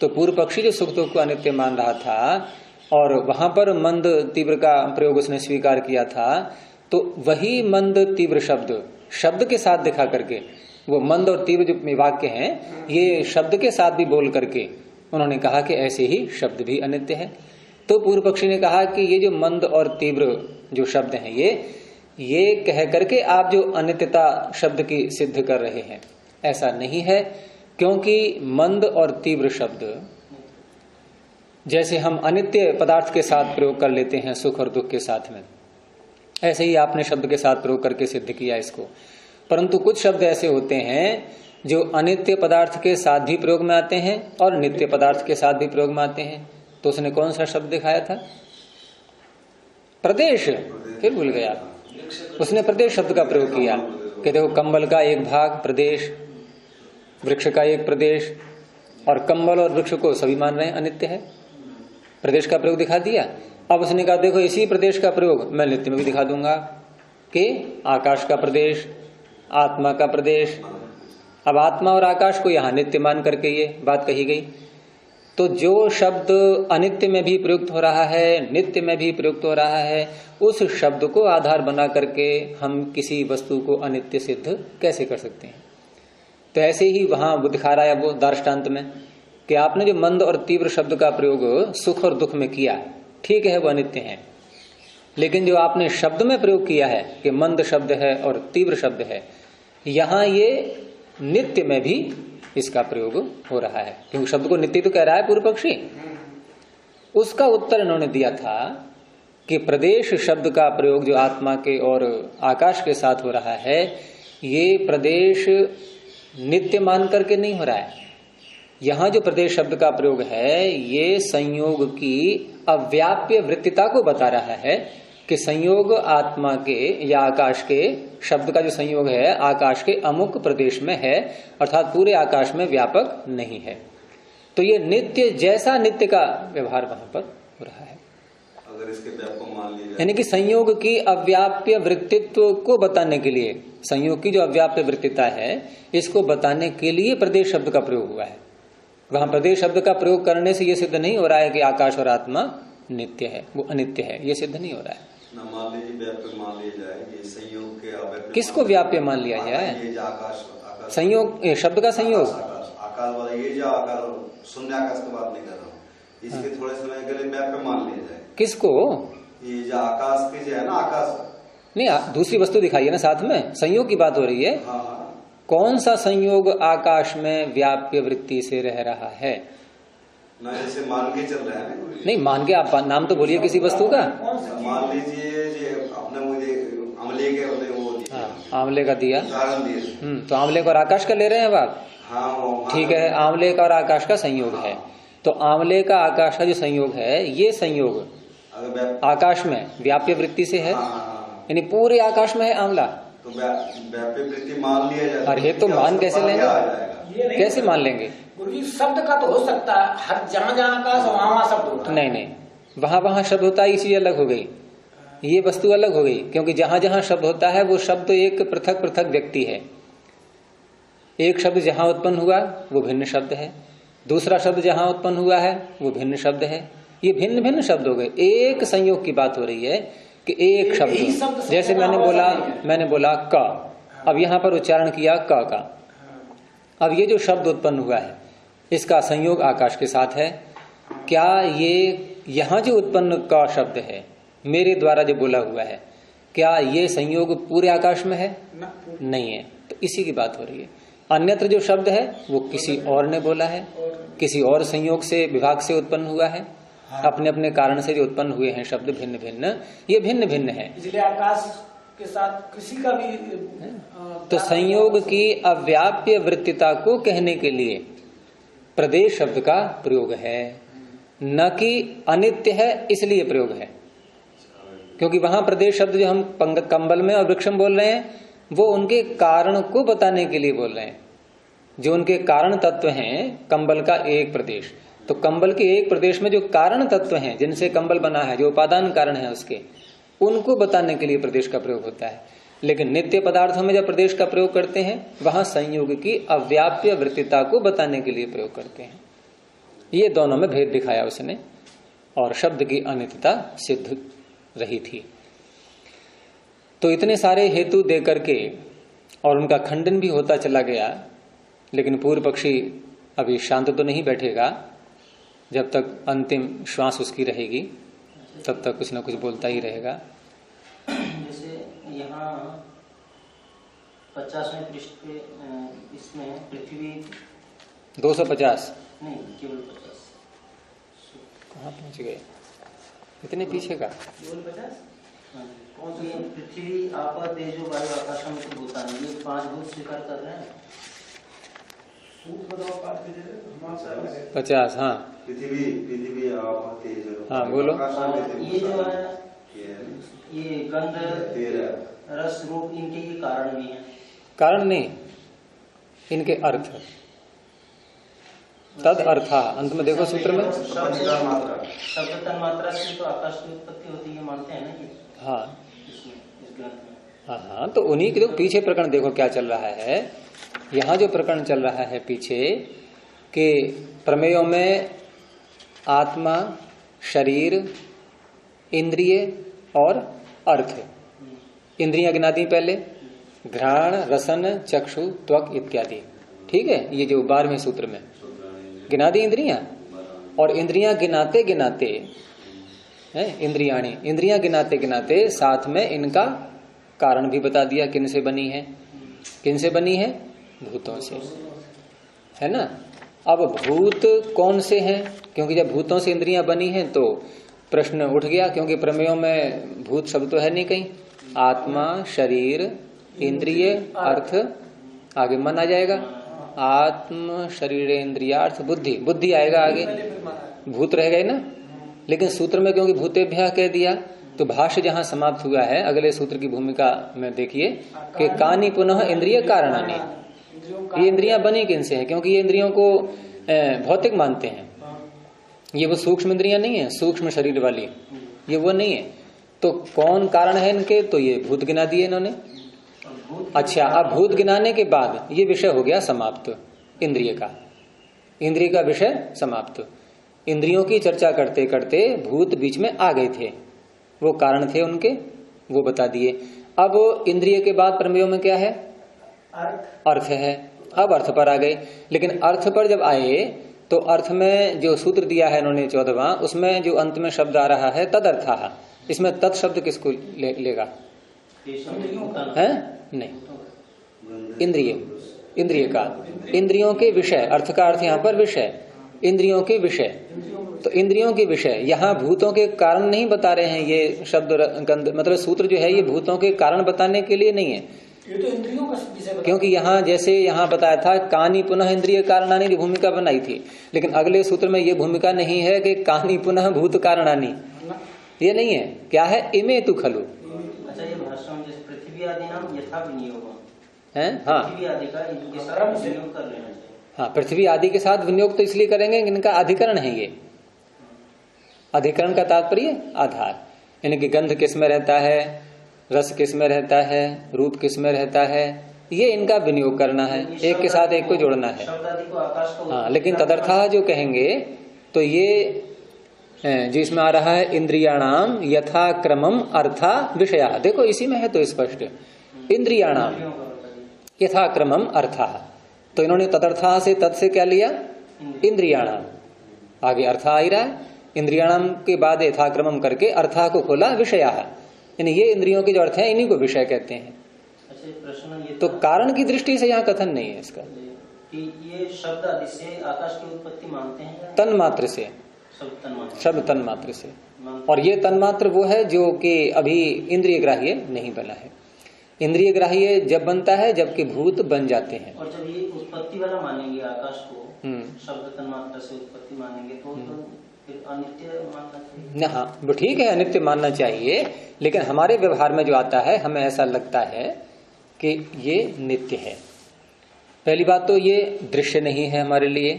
तो पूर्व पक्षी जो सुख दुख को अनित्य मान रहा था और वहां पर मंद तीव्र का प्रयोग उसने स्वीकार किया था, तो वही मंद तीव्र शब्द के साथ दिखा करके, वो मंद और तीव्र जो वाक्य हैं ये शब्द के साथ भी बोल करके उन्होंने कहा कि ऐसे ही शब्द भी अनित्य है। तो पूर्व पक्षी ने कहा कि ये जो मंद और तीव्र जो शब्द हैं ये कह करके आप जो अनित्यता शब्द की सिद्ध कर रहे हैं, ऐसा नहीं है। क्योंकि मंद और तीव्र शब्द जैसे हम अनित्य पदार्थ के साथ प्रयोग कर लेते हैं सुख और दुख के साथ में, ऐसे ही आपने शब्द के साथ प्रयोग करके सिद्ध किया इसको। परंतु कुछ शब्द ऐसे होते हैं जो अनित्य पदार्थ के साथ भी प्रयोग में आते हैं और नित्य पदार्थ के साथ भी प्रयोग में आते हैं। तो उसने कौन सा शब्द दिखाया था? प्रदेश। फिर भूल गया, उसने प्रदेश शब्द का प्रयोग किया कि देखो कंबल का एक भाग प्रदेश, वृक्ष का एक प्रदेश, और कंबल और वृक्ष को सभी मान रहे हैं अनित्य है, प्रदेश का प्रयोग दिखा दिया। अब उसने कहा देखो इसी प्रदेश का प्रयोग मैं नित्य में भी दिखा दूंगा कि आकाश का प्रदेश, आत्मा का प्रदेश। अब आत्मा और आकाश को यहां नित्य मान करके ये बात कही गई। तो जो शब्द अनित्य में भी प्रयुक्त हो रहा है, नित्य में भी प्रयुक्त हो रहा है, उस शब्द को आधार बना करके हम किसी वस्तु को अनित्य सिद्ध कैसे कर सकते हैं? तो ऐसे ही वहां वो दिखा रहा है वो दृष्टांत में कि आपने जो मंद और तीव्र शब्द का प्रयोग सुख और दुख में किया, ठीक है वो अनित्य है, लेकिन जो आपने शब्द में प्रयोग किया है कि मंद शब्द है और तीव्र शब्द है, यहां ये नित्य में भी इसका प्रयोग हो रहा है, क्योंकि शब्द को नित्य तो कह रहा है पूर्व पक्षी। उसका उत्तर इन्होंने दिया था कि प्रदेश शब्द का प्रयोग जो आत्मा के और आकाश के साथ हो रहा है, ये प्रदेश नित्य मान करके नहीं हो रहा है। यहां जो प्रदेश शब्द का प्रयोग है ये संयोग की अव्याप्य वृत्तिता को बता रहा है कि संयोग आत्मा के या आकाश के शब्द का जो संयोग है आकाश के अमुक प्रदेश में है, अर्थात पूरे आकाश में व्यापक नहीं है। तो ये नित्य जैसा नित्य का व्यवहार वहां पर हो रहा है। अगर इसके व्यापक मान लिया यानी कि संयोग की अव्याप्य वृत्तित्व को बताने के लिए, संयोग की जो अव्याप्य वृत्तिता है इसको बताने के लिए प्रदेश शब्द का प्रयोग हुआ है। वहां प्रदेश शब्द का प्रयोग करने से यह सिद्ध नहीं हो रहा है कि आकाश और आत्मा नित्य है, वो अनित्य है, ये सिद्ध नहीं हो रहा है। ना मान लीजिए व्याप्य मान लिया जाए, ये संयोग के अव्याप्य किसको व्याप्य मान लिया जाए? ये जो आकाश संयोग, शब्द का संयोग, आकाश वाला ये जो आकाश, शून्य आकाश की बात नहीं कर रहा हूँ, इसके थोड़े समय के लिए व्याप्य मान लिया जाए। किसको? ये जो आकाश के जो है ना, आकाश नहीं, दूसरी वस्तु दिखाइए ना साथ में, संयोग की बात हो रही है। हाँ हाँ, कौन सा संयोग आकाश में व्याप्य वृत्ति से रह रहा है? ना जैसे मान के चल रहे हैं। नहीं मान के, आप नाम तो बोलिए किसी वस्तु का। मान लीजिए आपने मुझे आंवले के वो दिया, आंवले का दिया, उदाहरण दिए। तो आंवले का और आकाश का ले रहे हैं आप? हाँ ठीक है, आंवले का और आकाश का संयोग है। तो आंवले का आकाश का जो संयोग है, ये संयोग आकाश में व्याप्य वृत्ति से है, यानी पूरे आकाश में है आंवला। तो व्याप्य वृत्ति मान लिया जाए। अरे तो मान कैसे लेंगे? कैसे मान लेंगे? गुरुजी शब्द का तो हो सकता है, हर जहाँ जहाँ आकाश वहाँ शब्द होता है। नहीं, वहां शब्द होता है, ये चीज अलग हो गई, ये वस्तु अलग हो गई। क्योंकि जहां जहां शब्द होता है वो शब्द एक पृथक पृथक व्यक्ति है। एक शब्द जहां उत्पन्न हुआ वो भिन्न शब्द है, दूसरा शब्द जहां उत्पन्न हुआ है वो भिन्न शब्द है। ये भिन्न भिन्न शब्द हो गए। एक संयोग की बात हो रही है कि एक शब्द, जैसे मैंने बोला क, अब यहां पर उच्चारण किया क का, अब ये जो शब्द उत्पन्न हुआ है इसका संयोग आकाश के साथ है। क्या ये यहां जो उत्पन्न का शब्द है मेरे द्वारा जो बोला हुआ है, क्या ये संयोग पूरे आकाश में है? नहीं है। तो इसी की बात हो रही है। अन्यत्र जो शब्द है वो किसी और ने बोला है, किसी और संयोग से, विभाग से उत्पन्न हुआ है। अपने अपने कारण से जो उत्पन्न हुए हैं शब्द भिन्न भिन्न, ये भिन्न भिन्न है। इसलिए आकाश के साथ किसी का भी तो संयोग की अव्याप्य वृत्तिता को कहने के लिए प्रदेश शब्द का प्रयोग है, न कि अनित्य है इसलिए प्रयोग है। क्योंकि वहां प्रदेश शब्द जो हम कंबल में और वृक्ष में बोल रहे हैं वो उनके कारण को बताने के लिए बोल रहे हैं। जो उनके कारण तत्व हैं, कंबल का एक प्रदेश, तो कंबल के एक प्रदेश में जो कारण तत्व हैं जिनसे कंबल बना है, जो उपादान कारण है उसके, उनको बताने के लिए प्रदेश का प्रयोग होता है। लेकिन नित्य पदार्थों में जब प्रदेश का प्रयोग करते हैं वहां संयोग की अव्याप्य वृत्तिता को बताने के लिए प्रयोग करते हैं। ये दोनों में भेद दिखाया उसने, और शब्द की अनित्यता सिद्ध रही थी। तो इतने सारे हेतु दे करके और उनका खंडन भी होता चला गया, लेकिन पूर्व पक्षी अभी शांत तो नहीं बैठेगा। जब तक अंतिम श्वास उसकी रहेगी तब तक कुछ न कुछ बोलता ही रहेगा। जैसे यहाँ 50वें पृष्ठ पे इसमें पृथ्वी 250 नहीं, केवल 50। कहाँ पहुंच गए? इतने पीछे का केवल 50। कौन सी? पृथ्वी, आप, तेजो, वायु, आकाश में तो भूतान, ये 5 भूत स्वीकार कर रहे हैं। 50 में 50। हाँ पृथ्वी आप तेज। हाँ बोलो। ये जो है ये गंध रस रूप इनके ये कारण भी हैं। कारण नहीं, इनके अर्थ, तद अर्था। अंत में देखो सूत्र में शब्द तन मात्रा से तो आकाश की उत्पत्ति होती है, मानते हैं ना कि। हाँ इस ग्रंथ में। हाँ, तो उन्हीं के देखो पीछे प्रकरण देखो क्या चल रहा है। यहाँ जो प्रकरण चल रहा है पीछे कि प्रमेयों में आत्मा, शरीर, इंद्रिय और अर्थ। इंद्रियां गिना दी पहले, घ्राण, रसन, चक्षु, त्वक इत्यादि। ठीक है, ये जो 12वें सूत्र में गिना दी इंद्रियां। और इंद्रियां गिनाते गिनाते इंद्रियां गिनाते गिनाते साथ में इनका कारण भी बता दिया, किन से बनी है। किन से बनी है? भूतों से, है ना। अब भूत कौन से हैं? क्योंकि जब भूतों से इंद्रियां बनी हैं तो प्रश्न उठ गया, क्योंकि प्रमेयों में भूत शब्द तो है नहीं कहीं। आत्मा, शरीर, इंद्रिय, अर्थ, आगे मन आ जाएगा। आत्म, शरीर, इंद्रियार्थ, बुद्धि। बुद्धि आएगा आगे, भूत रह गए ना। लेकिन सूत्र में क्योंकि भूतेभ्यः कह दिया तो भाष्य जहां समाप्त हुआ है अगले सूत्र की भूमिका में देखिए कि कानि पुनः इंद्रिय कारणानि। ये इंद्रियां बनी किन से है? क्योंकि ये इंद्रियों को भौतिक मानते हैं। ये वो सूक्ष्म इंद्रियां नहीं है, सूक्ष्म शरीर वाली, ये वो नहीं है। तो कौन कारण है इनके? तो ये भूत गिना दिए इन्होंने। अच्छा, अब भूत गिनाने के बाद ये विषय हो गया समाप्त इंद्रिय का। इंद्रिय का विषय समाप्त। इंद्रियों की चर्चा करते करते भूत बीच में आ गए थे, वो कारण थे उनके, वो बता दिए। अब इंद्रिय के बाद प्रमेयों में क्या है? अर्थ है। अब अर्थ पर आ गए। लेकिन अर्थ पर जब आए तो अर्थ में जो सूत्र दिया है इन्होंने 14वां, उसमें जो अंत में शब्द आ रहा है तदर्थः, इसमें तत् शब्द किसको लेगा? है नहीं, इंद्रिय का, इंद्रियों के विषय। अर्थ का अर्थ यहाँ पर विषय, इंद्रियों के विषय। तो इंद्रियों के विषय यहाँ भूतों के कारण नहीं बता रहे हैं। ये शब्द मतलब सूत्र जो है ये भूतों के कारण बताने के लिए नहीं है, ये तो इंद्रियों का विषय। क्योंकि यहाँ जैसे यहाँ बताया था कानि पुनः इंद्रिय कारणानि की भूमिका बनाई थी, लेकिन अगले सूत्र में ये भूमिका नहीं है कि कानि पुनः भूत कारणानि, ये नहीं है। क्या है? इमे तु खलु। अच्छा, ये भाषा में जैसे पृथ्वी आदि नाम यथा विनियोग है। हाँ, पृथ्वी आदि का इनके साथ विनियोग कर लेना चाहिए। हाँ, पृथ्वी आदि के साथ विनियोग तो इसलिए करेंगे इनका अधिकरण है। ये अधिकरण का तात्पर्य आधार, यानी कि गंध किस में रहता है, रस किस में रहता है, रूप किस में रहता है, ये इनका विनियोग करना है, एक के साथ एक को जोड़ना है। हाँ, लेकिन तदर्थः जो कहेंगे तो ये जो इसमें आ रहा है इंद्रियाणाम यथा क्रमम अर्था विषया। देखो इसी में है तो स्पष्ट, इंद्रियाणाम यथा क्रमम अर्था। तो इन्होंने तदर्थः से तत् से क्या लिया? इंद्रियाणाम। आगे अर्थ आ ही रहा है, इंद्रियाणाम के बाद यथाक्रमम करके अर्था को खोला विषया, यानी ये इंद्रियों के जो अर्थ हैं इन्हीं को विषय कहते हैं। प्रश्न ये तो कारण की दृष्टि से यहाँ कथन नहीं है इसका कि ये शब्द आदि से आकाश की उत्पत्ति मानते हैं, तन मात्र से, शब्द तन मात्र से। और ये तन मात्र वो है जो कि अभी इंद्रिय ग्राह्य नहीं बना है। इंद्रिय ग्राह्य जब बनता है जबकि भूत बन जाते हैं। और जब ये उत्पत्ति वाला मानेंगे आकाश को, शब्द तन मात्र से उत्पत्ति मानेंगे तो फिर अनित्य मानना चाहिए। हाँ, वो ठीक है, अनित्य मानना चाहिए, लेकिन हमारे व्यवहार में जो आता है हमें ऐसा लगता है कि ये नित्य है। पहली बात तो ये दृश्य नहीं है हमारे लिए,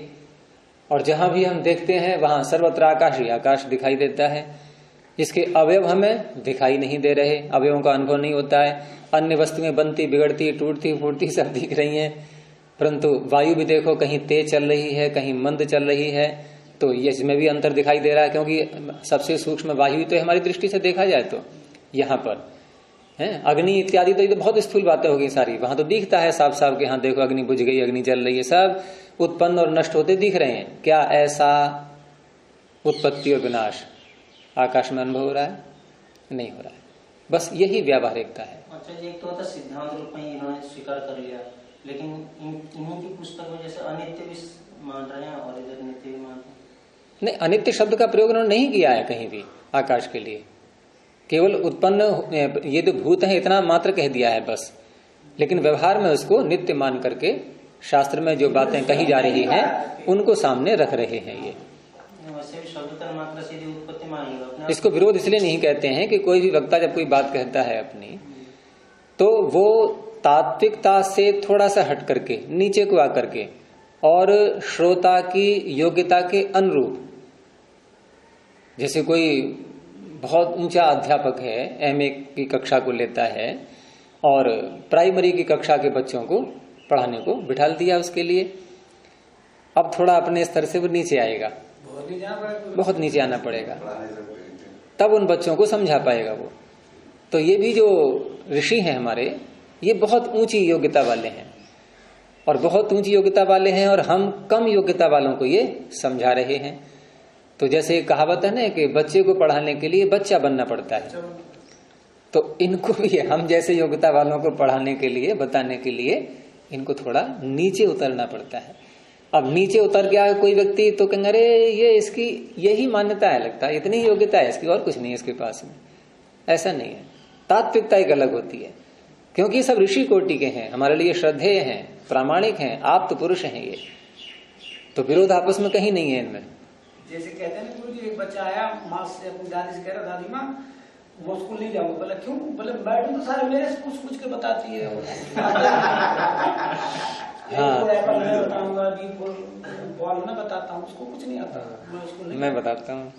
और जहां भी हम देखते हैं वहां सर्वत्र आकाश ही आकाश दिखाई देता है। इसके अवयव हमें दिखाई नहीं दे रहे, अवयवों का अनुभव नहीं होता है। अन्य वस्तुएं बनती बिगड़ती टूटती फूटती सब दिख रही हैं, परंतु वायु भी देखो कहीं तेज चल रही है कहीं मंद चल रही है, तो इसमें भी अंतर दिखाई दे रहा है, क्योंकि सबसे सूक्ष्म वायु तो हमारी दृष्टि से देखा जाए तो यहाँ पर है। अग्नि इत्यादि तो ये तो बहुत स्थूल बातें होगी सारी, वहां तो दिखता है साफ साफ कि हाँ देखो अग्नि बुझ गई, अग्नि जल रही है, सब उत्पन्न और नष्ट होते दिख रहे हैं। क्या ऐसा उत्पत्ति और विनाश आकाश में अनुभव हो रहा है? नहीं हो रहा है। बस यही व्यावहारिकता है। अच्छा, एक तो होता सिद्धांत रूप में इन्होंने स्वीकार कर लिया, लेकिन इन्हीं की पुस्तक में जैसे अनित्य भी मान रहे हैं और इधर नित्य भी मान रहे हैं। नहीं, अनित्य शब्द का प्रयोग उन्होंने नहीं किया है कहीं भी आकाश के लिए, केवल उत्पन्न ये तो भूत है इतना मात्र कह दिया है बस, लेकिन व्यवहार में उसको नित्य मान करके शास्त्र में जो बातें कही जा रही हैं उनको सामने रख रहे हैं। ये वैसे भी शब्द मात्र सीधी उत्पत्ति मानेगा। इसको विरोध इसलिए नहीं कहते हैं कि कोई भी वक्ता जब कोई बात कहता है अपनी, तो वो तात्विकता से थोड़ा सा हट करके नीचे को आकर के और श्रोता की योग्यता के अनुरूप, जैसे कोई बहुत ऊंचा अध्यापक है, एमए की कक्षा को लेता है और प्राइमरी की कक्षा के बच्चों को पढ़ाने को बिठाल दिया उसके लिए, अब थोड़ा अपने स्तर से वो नीचे आएगा, बहुत नीचे आना पड़ेगा, तब उन बच्चों को समझा पाएगा वो। तो ये भी जो ऋषि हैं हमारे, ये बहुत ऊंची योग्यता वाले हैं और बहुत ऊंची योग्यता वाले हैं, और हम कम योग्यता वालों को ये समझा रहे हैं। तो जैसे कहावत है ना कि बच्चे को पढ़ाने के लिए बच्चा बनना पड़ता है, तो इनको भी हम जैसे योग्यता वालों को पढ़ाने के लिए, बताने के लिए इनको थोड़ा नीचे उतरना पड़ता है। अब नीचे उतर गया कोई व्यक्ति तो कहेंगे अरे ये इसकी यही मान्यता है, लगता है इतनी योग्यता है इसकी, और कुछ नहीं है इसके पास में। ऐसा नहीं है, तात्विकता एक अलग होती है, क्योंकि सब ऋषि कोटि के हैं, हमारे लिए श्रद्धेय हैं, प्रामाणिक हैं, आप तो पुरुष हैं ये, तो विरोध आपस में कहीं नहीं है इनमें। जैसे कहते हैं ना गुरु जी, एक बच्चा आया माँ से अपनी दादी से कह रहा, दादी माँ वो स्कूल नहीं जाऊंगा। बोला क्यों? बोले मैडम तो सारे मेरे से पूछ के बताती है। हाँ, मैं बताऊंगा, बॉल में बताता हूँ, उसको कुछ नहीं आता, मैं उसको नहीं मैं बताता हूँ।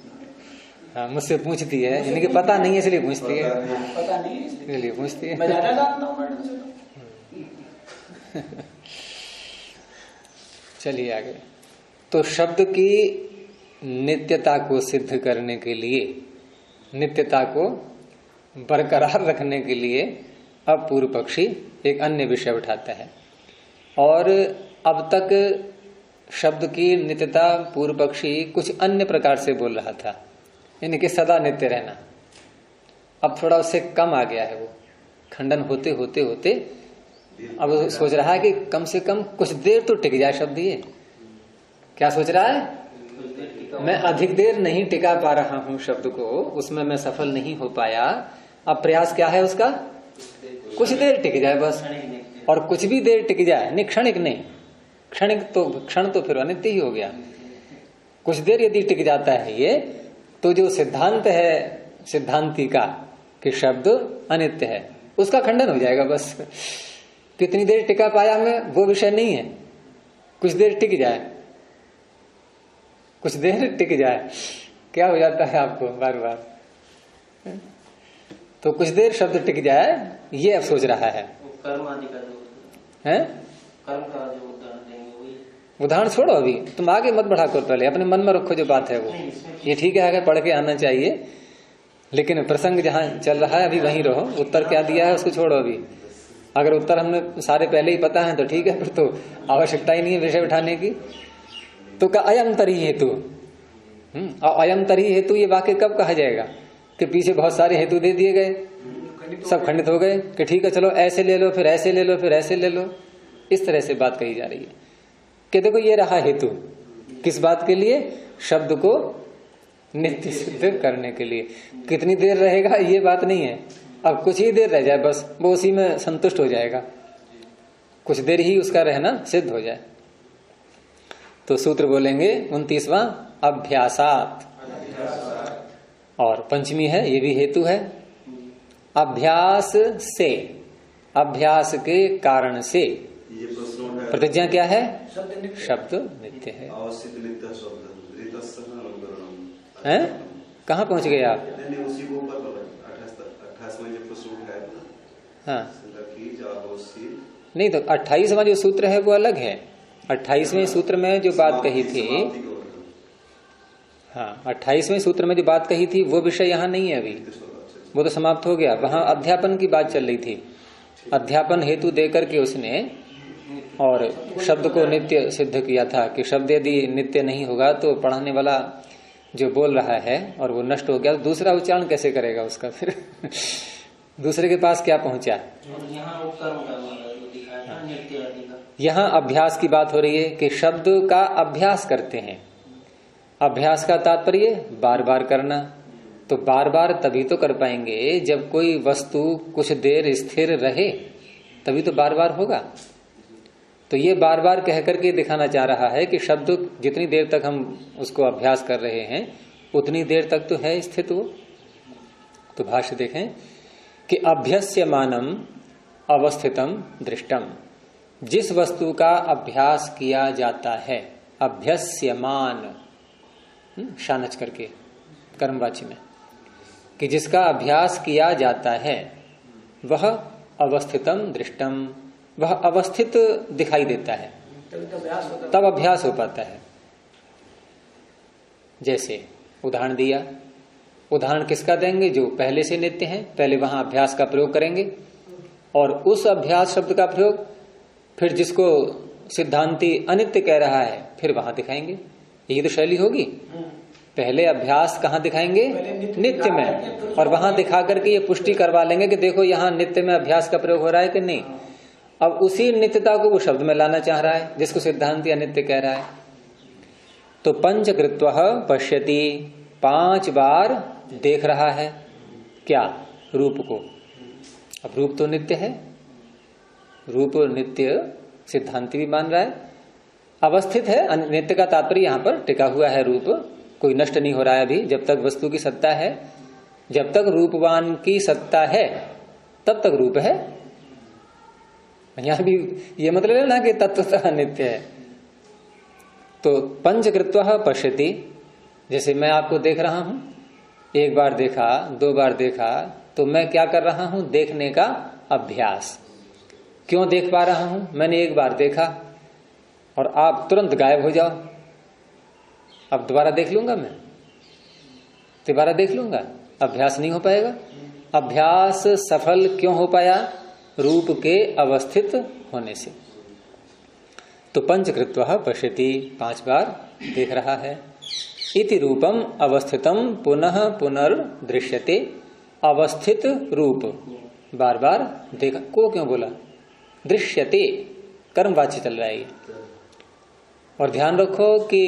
हाँ, मुझसे पूछती है, यानी कि पता नहीं है इसलिए पूछती है, पता नहीं इसलिए पूछती है। मैं ज्यादा जानता हूँ मैडम से। चलिए आगे। तो शब्द की नित्यता को सिद्ध करने के लिए, नित्यता को बरकरार रखने के लिए अब पूर्व पक्षी एक अन्य विषय उठाता है। और अब तक शब्द की नित्यता पूर्व पक्षी कुछ अन्य प्रकार से बोल रहा था, यानी कि सदा नित्य रहना। अब थोड़ा उससे कम आ गया है, वो खंडन होते होते होते अब सोच रहा है कि कम से कम कुछ देर तो टिक जाए शब्द। ये क्या सोच रहा है? मैं अधिक देर नहीं टिका पा रहा हूं शब्द को, उसमें मैं सफल नहीं हो पाया। अब प्रयास क्या है उसका? कुछ देर टिक जाए बस, और कुछ भी देर टिक जाए, नहीं क्षणिक नहीं, क्षणिक तो क्षण तो फिर अनित्य ही हो गया। कुछ देर यदि टिक जाता है ये, तो जो सिद्धांत है सिद्धांति का कि शब्द अनित्य है, उसका खंडन हो जाएगा बस। कितनी देर टिका पाया मैं, वो विषय नहीं है, कुछ देर टिक जाए, कुछ देर टिक जाए, क्या हो जाता है आपको बार बार? तो कुछ देर शब्द टिक जाए, ये अब सोच रहा है। कर्म आदि का जो है, कर्म का जो उदाहरण देंगे वही। उदाहरण छोड़ो, अभी तुम आगे मत बढ़ा करो, पहले अपने मन में रखो जो बात है वो। ये ठीक है, अगर पढ़ के आना चाहिए, लेकिन प्रसंग जहां चल रहा है अभी वहीं रहो। उत्तर क्या दिया है उसको छोड़ो अभी। अगर उत्तर हमने सारे पहले ही पता है तो ठीक है, फिर तो आवश्यकता ही नहीं है विषय उठाने की। तो का अयम तरी हेतु, अयम तरी हेतु ये वाक्य कब कहा जाएगा? कि पीछे बहुत सारे हेतु दे दिए गए, सब खंडित हो गए, कि ठीक है चलो ऐसे ले लो, फिर ऐसे ले लो, फिर ऐसे ले लो। इस तरह से बात कही जा रही है कि देखो ये रहा हेतु, किस बात के लिए? शब्द को नित्य सिद्ध करने के लिए। कितनी देर रहेगा ये बात नहीं है, अब कुछ ही देर रह जाए बस, वो उसी में संतुष्ट हो जाएगा, कुछ देर ही उसका रहना सिद्ध हो जाए। तो सूत्र बोलेंगे 29वां, अभ्यासात, और पंचमी है, ये भी हेतु है। अभ्यास से, अभ्यास के कारण से। ये प्रश्न है, प्रतिज्ञा क्या है? शब्द नित्य है। हैं? कहाँ पहुंच गए आप? उसी को ऊपर 28वां जो प्रश्न है। हाँ नहीं, तो 28वां जो सूत्र है वो अलग है। 28वें सूत्र में जो बात कही थी, हाँ 28वें सूत्र में जो बात कही थी वो विषय यहाँ नहीं है अभी, वो तो समाप्त हो गया। वहां अध्यापन की बात चल रही थी, अध्यापन हेतु देकर के उसने और शब्द को नित्य सिद्ध किया था कि शब्द यदि नित्य नहीं होगा तो पढ़ाने वाला जो बोल रहा है और वो नष्ट हो गया तो दूसरा उच्चारण कैसे करेगा उसका? फिर दूसरे के पास क्या पहुंचा? यहाँ अभ्यास की बात हो रही है कि शब्द का अभ्यास करते हैं। अभ्यास का तात्पर्य बार बार करना, तो बार बार तभी तो कर पाएंगे जब कोई वस्तु कुछ देर स्थिर रहे, तभी तो बार बार होगा। तो ये बार बार कह करके दिखाना चाह रहा है कि शब्द जितनी देर तक हम उसको अभ्यास कर रहे हैं उतनी देर तक तो है स्थित वो। तो भाष्य देखें कि अभ्यस्यमानम अवस्थितम दृष्टम, जिस वस्तु का अभ्यास किया जाता है, अभ्यस्यमान शानच करके कर्मवाची में, कि जिसका अभ्यास किया जाता है वह अवस्थितम दृष्टम, वह अवस्थित दिखाई देता है, तब अभ्यास हो पाता है। जैसे उदाहरण दिया, उदाहरण किसका देंगे? जो पहले से नित्य है, पहले वहां अभ्यास का प्रयोग करेंगे और उस अभ्यास शब्द का प्रयोग फिर जिसको सिद्धांती अनित्य कह रहा है फिर वहां दिखाएंगे। यही तो शैली होगी। पहले अभ्यास कहाँ दिखाएंगे? नित्य में, और वहां दिखा करके ये पुष्टि करवा लेंगे कि देखो यहाँ नित्य में अभ्यास का प्रयोग हो रहा है कि नहीं। अब उसी नित्यता को वो शब्द में लाना चाह रहा है जिसको सिद्धांती अनित्य कह रहा है। तो पंचकृत्वः पश्यति, 5 बार देख रहा है क्या? रूप को। अब रूप तो नित्य है, रूप नित्य सिद्धांति भी मान रहा है, अवस्थित है। नित्य का तात्पर्य यहाँ पर टिका हुआ है, रूप कोई नष्ट नहीं हो रहा है अभी। जब तक वस्तु की सत्ता है, जब तक रूपवान की सत्ता है तब तक रूप है। यहां भी ये मतलब है ना कि तत्वतः नित्य है। तो पंचकृत्वः पश्यति, जैसे मैं आपको देख रहा हूं, 1 बार देखा, 2 बार देखा, तो मैं क्या कर रहा हूं? देखने का अभ्यास। क्यों देख पा रहा हूं? मैंने 1 बार देखा और आप तुरंत गायब हो जाओ। अब दोबारा देख लूंगा, मैं दोबारा देख लूंगा, अभ्यास नहीं हो पाएगा। अभ्यास सफल क्यों हो पाया? रूप के अवस्थित होने से। तो पंचकृत्वः पश्यति, 5 बार देख रहा है। इति रूपम अवस्थितम पुनः पुनर्दृश्यते, अवस्थित रूप बार बार देखा। को क्यों बोला? दृश्यते, कर्मवाच्य चल रहा है ये। और ध्यान रखो कि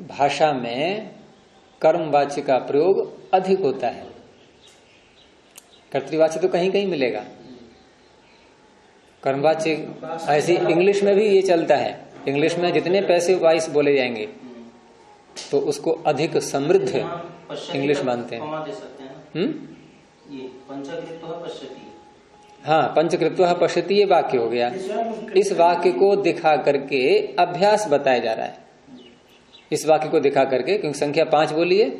भाषा में कर्मवाच्य का प्रयोग अधिक होता है, कर्तृवाच्य तो कहीं कहीं मिलेगा। कर्मवाच्य ऐसी इंग्लिश में भी ये चलता है। इंग्लिश में जितने पैसिव वॉइस बोले जाएंगे तो उसको अधिक समृद्ध इंग्लिश मानते हैं। ये पंचकृत्वः पश्यति, हाँ, पंचकृत्वः पश्यति ये वाक्य हो गया। इस वाक्य को दिखा करके अभ्यास बताया जा रहा है। इस वाक्य को दिखा करके, क्योंकि संख्या 5 बोली है,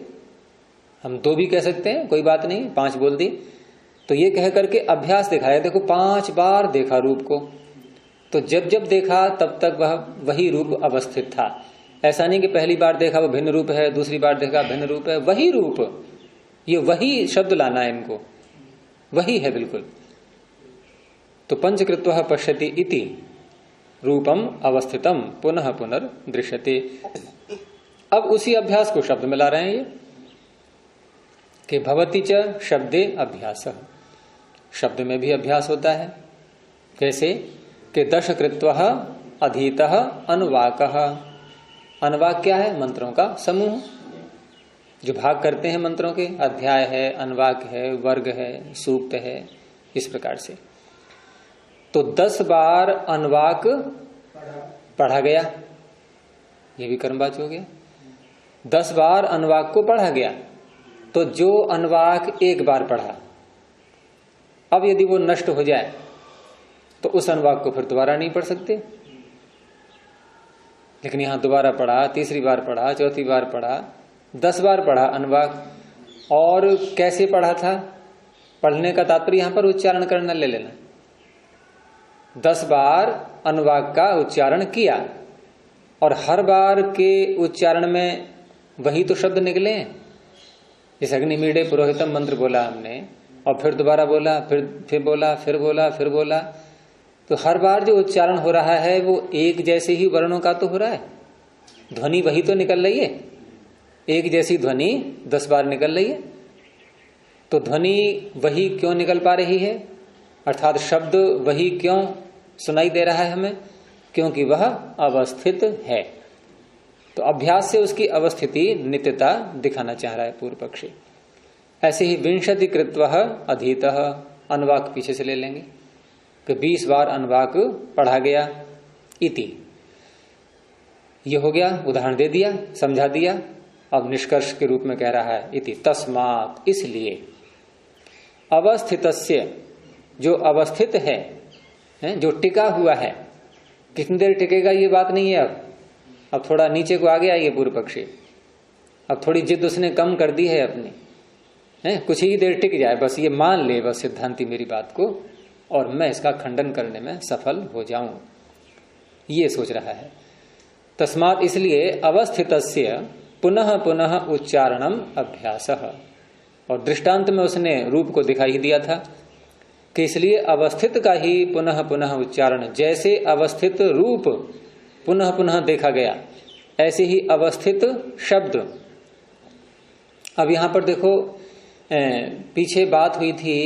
हम 2 भी कह सकते हैं, कोई बात नहीं, 5 बोल दी, तो ये कह करके अभ्यास दिखाया। देखो 5 बार देखा रूप को, तो जब जब देखा तब तक वह वही रूप अवस्थित था। ऐसा नहीं कि पहली बार देखा वो भिन्न रूप है, दूसरी बार देखा भिन्न रूप है, वही रूप, ये वही शब्द लाना है इनको, वही है बिल्कुल। तो पंचकृत्वः पश्यति इति रूपम अवस्थितम पुनः पुनर्दृश्यते। अब उसी अभ्यास को शब्द में ला रहे हैं ये कि भवति च शब्दे अभ्यासः, शब्द में भी अभ्यास होता है। कैसे कि दशकृत्वः अधीतः अनुवाकः। अनुवाक क्या है? मंत्रों का समूह, जो भाग करते हैं मंत्रों के, अध्याय है, अनुवाक है, वर्ग है, सूक्त है, इस प्रकार से। तो 10 बार अनुवाक पढ़ा गया, ये भी कर्मवाच्य हो गया। 10 बार अनुवाक को पढ़ा गया, तो जो अनुवाक 1 बार पढ़ा, अब यदि वो नष्ट हो जाए तो उस अनुवाक को फिर दोबारा नहीं पढ़ सकते। लेकिन यहां दोबारा पढ़ा, तीसरी बार पढ़ा, चौथी बार पढ़ा, 10 बार पढ़ा अनुवाक। और कैसे पढ़ा था? पढ़ने का तात्पर्य यहां पर उच्चारण करना ले लेना। 10 बार अनुवाक का उच्चारण किया और हर बार के उच्चारण में वही तो शब्द निकले। जैसे अग्निमीडे पुरोहितम मंत्र बोला हमने, और फिर दोबारा बोला, फिर बोला, फिर बोला, फिर बोला, तो हर बार जो उच्चारण हो रहा है वो एक जैसे ही वर्णों का तो हो रहा है, ध्वनि वही तो निकल रही है। एक जैसी ध्वनि 10 बार निकल रही है, तो ध्वनि वही क्यों निकल पा रही है? अर्थात शब्द वही क्यों सुनाई दे रहा है हमें? क्योंकि वह अवस्थित है। तो अभ्यास से उसकी अवस्थिति, नित्यता दिखाना चाह रहा है पूर्व पक्षी। ऐसे ही 20 कृत्वः अधीतः, अनुवाक पीछे से ले लेंगे कि 20 बार अनुवाक पढ़ा गया। इति। ये हो गया, उदाहरण दे दिया, समझा दिया। अब निष्कर्ष के रूप में कह रहा है इति तस्मात्, इसलिए अवस्थितस्य, जो अवस्थित है, जो टिका हुआ है, कितनी देर टिकेगा ये बात नहीं है। अब थोड़ा नीचे को आ गया ये पूर्व पक्षी, अब थोड़ी जिद उसने कम कर दी है अपनी, है कुछ ही देर टिक जाए बस, ये मान ले बस सिद्धांति मेरी बात को, और मैं इसका खंडन करने में सफल हो जाऊं, ये सोच रहा है। तस्मात्, इसलिए अवस्थितस्य पुनः पुनः उच्चारणम अभ्यासः, और दृष्टांत में उसने रूप को दिखाई दिया था कि इसलिए अवस्थित का ही पुनः पुनः उच्चारण, जैसे अवस्थित रूप पुनः पुनः देखा गया ऐसे ही अवस्थित शब्द। अब यहां पर देखो, पीछे बात हुई थी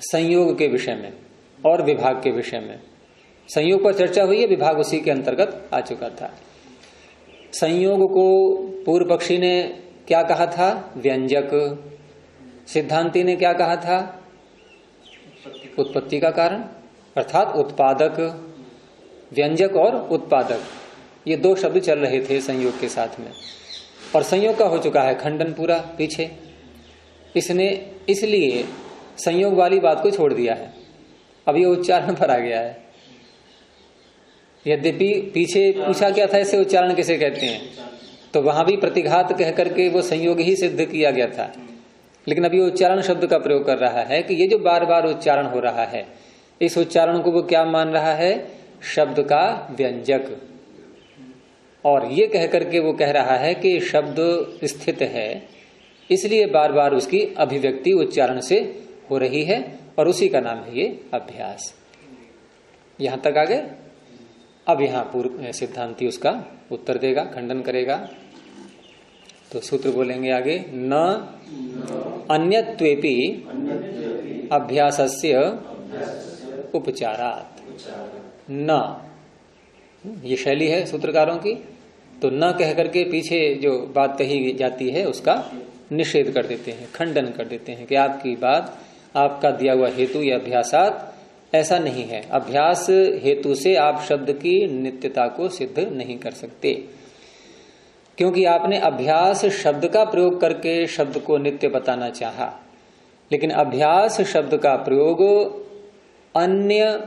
संयोग के विषय में और विभाग के विषय में। संयोग पर चर्चा हुई है, विभाग उसी के अंतर्गत आ चुका था। संयोग को पूर्व पक्षी ने क्या कहा था? व्यंजक। सिद्धांति ने क्या कहा था? उत्पत्ति का कारण, अर्थात उत्पादक। व्यंजक और उत्पादक, ये दो शब्द चल रहे थे संयोग के साथ में, और संयोग का हो चुका है खंडन पूरा पीछे। इसने इसलिए संयोग वाली बात को छोड़ दिया है, अब ये उच्चारण पर आ गया है। यद्यपि पीछे पूछा क्या था, इससे उच्चारण किसे कहते हैं, तो वहां भी प्रतिघात कह करके वो संयोग ही सिद्ध किया गया था। लेकिन अब ये उच्चारण शब्द का प्रयोग कर रहा है कि ये जो बार बार उच्चारण हो रहा है, इस उच्चारण को वो क्या मान रहा है? शब्द का व्यंजक। और ये कह करके वो कह रहा है कि शब्द स्थित है, इसलिए बार बार उसकी अभिव्यक्ति उच्चारण से हो रही है, और उसी का नाम है ये अभ्यास। यहां तक आ गए। अब यहां पूर्व सिद्धांति उसका उत्तर देगा, खंडन करेगा। तो सूत्र बोलेंगे आगे, न अन्यत्वेपि अभ्यासस्य उपचारात्। न, ये शैली है सूत्रकारों की, तो न कह करके पीछे जो बात कही जाती है उसका निषेध कर देते हैं, खंडन कर देते हैं कि आपकी बात, आपका दिया हुआ हेतु या अभ्यासात ऐसा नहीं है। अभ्यास हेतु से आप शब्द की नित्यता को सिद्ध नहीं कर सकते, क्योंकि आपने अभ्यास शब्द का प्रयोग करके शब्द को नित्य बताना चाहा। लेकिन अभ्यास शब्द का प्रयोग अन्य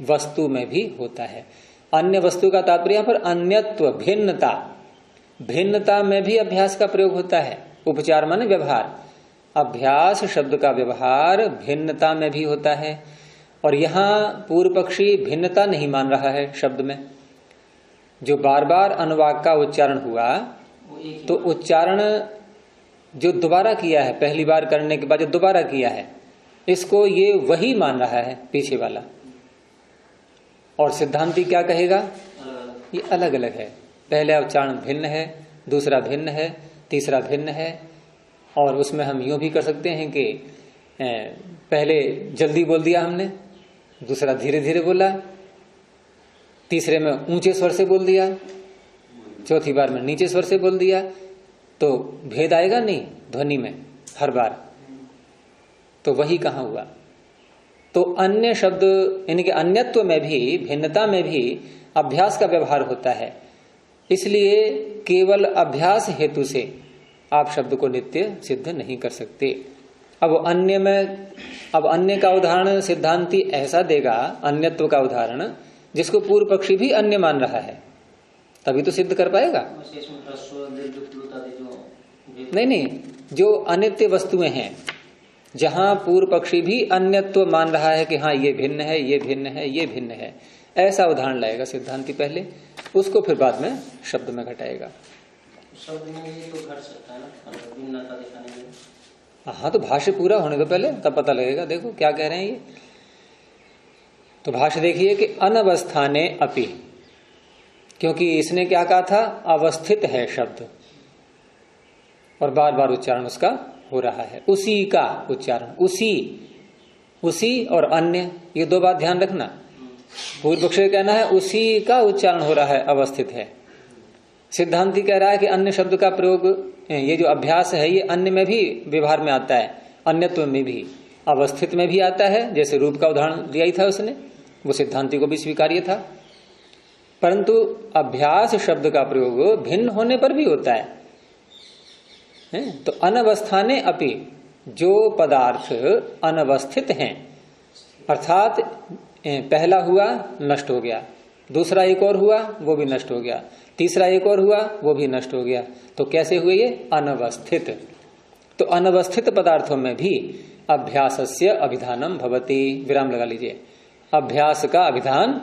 वस्तु में भी होता है। अन्य वस्तु का तात्पर्य यहां पर अन्यत्व, भिन्नता। भिन्नता में भी अभ्यास का प्रयोग होता है। उपचार माने व्यवहार, अभ्यास शब्द का व्यवहार भिन्नता में भी होता है। और यहां पूर्व पक्षी भिन्नता नहीं मान रहा है शब्द में। जो बार बार अनुवाक का उच्चारण हुआ, तो उच्चारण जो दोबारा किया है, पहली बार करने के बाद जो दोबारा किया है, इसको ये वही मान रहा है पीछे वाला। और सिद्धांति क्या कहेगा? ये अलग अलग है। पहला उच्चारण भिन्न है, दूसरा भिन्न है, तीसरा भिन्न है। और उसमें हम यूं भी कर सकते हैं कि पहले जल्दी बोल दिया हमने, दूसरा धीरे धीरे बोला, तीसरे में ऊंचे स्वर से बोल दिया, चौथी बार में नीचे स्वर से बोल दिया, तो भेद आएगा नहीं ध्वनि में हर बार। तो वही कहां हुआ? तो अन्य शब्द, यानी कि अन्यत्व में भी, भिन्नता में भी अभ्यास का व्यवहार होता है। इसलिए केवल अभ्यास हेतु से आप शब्द को नित्य सिद्ध नहीं कर सकते। अब अन्य में, अब अन्य का उदाहरण सिद्धांति ऐसा देगा, अन्यत्व का उदाहरण, जिसको पूर्व पक्षी भी अन्य मान रहा है, तभी तो सिद्ध कर पाएगा। नहीं, जो अनित्य वस्तुएं हैं, जहां पूर्व पक्षी भी अन्यत्व मान रहा है कि हाँ ये भिन्न है, ये भिन्न है, ये भिन्न है, ऐसा उदाहरण लाएगा सिद्धांति पहले, उसको फिर बाद में शब्द में घटाएगा। शब्द में ये तो घट सकता है ना, भिन्नता दिखाने में। हाँ, तो भाष्य पूरा होने दो पहले, तब पता लगेगा। देखो क्या कह रहे हैं ये। तो भाष्य देखिए कि अनवस्थाने अपि, क्योंकि इसने क्या कहा था? अवस्थित है शब्द, और बार बार उच्चारण उसका हो रहा है, उसी का उच्चारण, उसी और अन्य, ये दो बात ध्यान रखना। पूर्व पक्ष का कहना है उसी का उच्चारण हो रहा है, अवस्थित है। सिद्धांति कह रहा है कि अन्य शब्द का प्रयोग, ये जो अभ्यास है, ये अन्य में भी व्यवहार में आता है, अन्यत्व में भी, अवस्थित में भी आता है। जैसे रूप का उदाहरण दिया ही था उसने, वो सिद्धांति को भी स्वीकार्य था। परंतु अभ्यास शब्द का प्रयोग भिन्न होने पर भी होता है। तो अनवस्थाने अपि, जो पदार्थ अनवस्थित हैं, अर्थात पहला हुआ नष्ट हो गया, दूसरा एक और हुआ वो भी नष्ट हो गया, तीसरा एक और हुआ वो भी नष्ट हो गया, तो कैसे हुए ये? अनवस्थित। तो अनवस्थित पदार्थों में भी अभ्यासस्य अभिधानम भवति, विराम लगा लीजिए, अभ्यास का अभिधान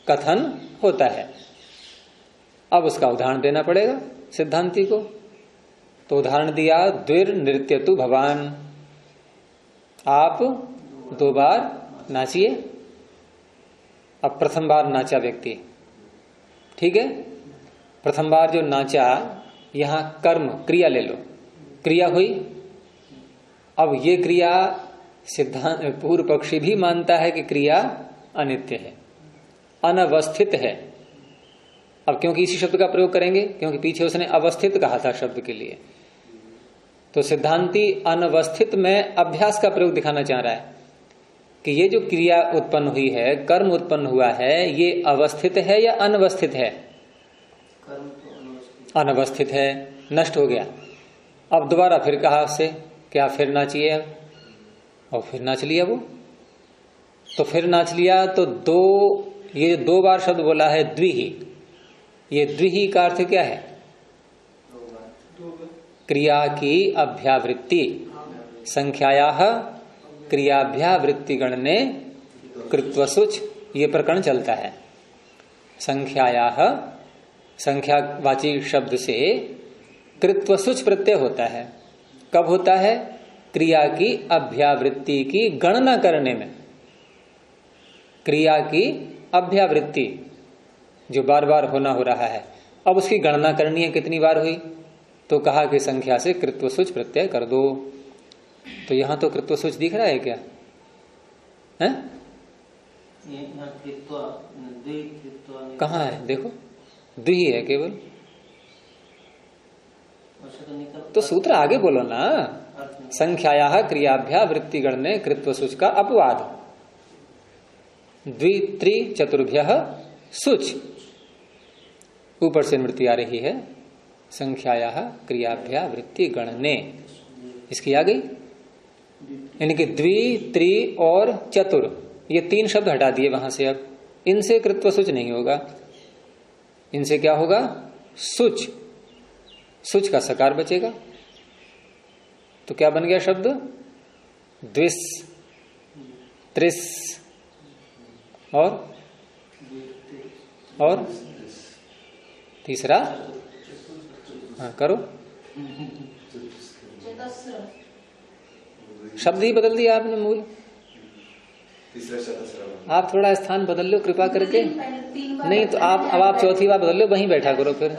कथन होता है। अब उसका उदाहरण देना पड़ेगा सिद्धांती को। तो उदाहरण दिया, द्विर नृत्यतु भवान, आप 2 बार नाचिए। अब प्रथम बार नाचा व्यक्ति, ठीक है, प्रथम बार जो नाचा, यहां कर्म क्रिया ले लो, क्रिया हुई। अब ये क्रिया सिद्धांत पूर्व पक्षी भी मानता है कि क्रिया अनित्य है, अनवस्थित है। अब क्योंकि इसी शब्द का प्रयोग करेंगे, क्योंकि पीछे उसने अवस्थित कहा था शब्द के लिए, तो सिद्धांती अनवस्थित में अभ्यास का प्रयोग दिखाना चाह रहा है कि ये जो क्रिया उत्पन्न हुई है, कर्म उत्पन्न हुआ है, ये अवस्थित है या अनवस्थित है? अनवस्थित है, नष्ट हो गया। अब दोबारा फिर कहा उससे क्या फिर नाचिए, और फिर नाच लिया वो। तो फिर नाच लिया तो ये 2 बार शब्द बोला है द्विही। ये द्विही का अर्थ क्या है? क्रिया की अभ्यावृत्ति, संख्याया क्रियाभ्यावृत्ति गणने कृत्वसुच, ये प्रकरण चलता है। संख्याया, संख्यावाची शब्द से कृत्वसुच प्रत्यय होता है। कब होता है? क्रिया की अभ्यावृत्ति की गणना करने में। क्रिया की अभ्यावृत्ति जो बार बार होना हो रहा है, अब उसकी गणना करनी है, कितनी बार हुई, तो कहा कि संख्या से कृत्वसुच प्रत्यय कर दो। तो यहां तो कृत्वसुच दिख रहा है क्या? है? कहाँ है? देखो, द्वि है केवल। तो सूत्र आगे बोलो ना। संख्याया क्रियाभ्या वृत्तिगण कृत्वसुच का अपवाद, द्वि त्रि चतुर्भ्य सुच, ऊपर से वृत्ति आ रही है। संख्याया क्रियाभ्या वृत्तिगणने, इसकी आ गई, यानी कि द्वि त्रि और चतुर, ये 3 शब्द हटा दिए वहां से। अब इनसे कृत्वसुच नहीं होगा, इनसे क्या होगा? सुच, सुच का सकार बचेगा। तो क्या बन गया शब्द? द्विस, त्रिस और तीसरा, हाँ करो, शब्द ही बदल दिया आपने, मूल। आप थोड़ा स्थान बदल लो कृपा करके। नहीं तो अब आप चौथी बार बदल लो, वहीं बैठा करो फिर,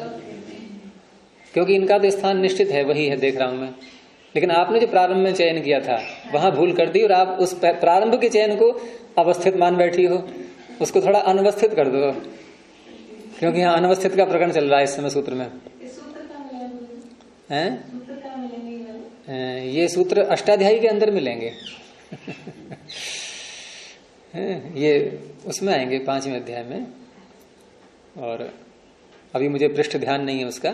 क्योंकि इनका तो स्थान निश्चित है, वही है, देख रहा हूं मैं। लेकिन आपने जो प्रारंभ में चयन किया था वहां भूल कर दी, और आप उस प्रारंभ के चयन को अवस्थित मान बैठी हो, उसको थोड़ा अनवस्थित कर दो, क्योंकि यहाँ अनवस्थित का प्रकरण चल रहा है इस समय सूत्र में। ये सूत्र अष्टाध्यायी के अंदर मिलेंगे। ये उसमें आएंगे 5वें अध्याय में, और अभी मुझे पृष्ठ ध्यान नहीं है उसका।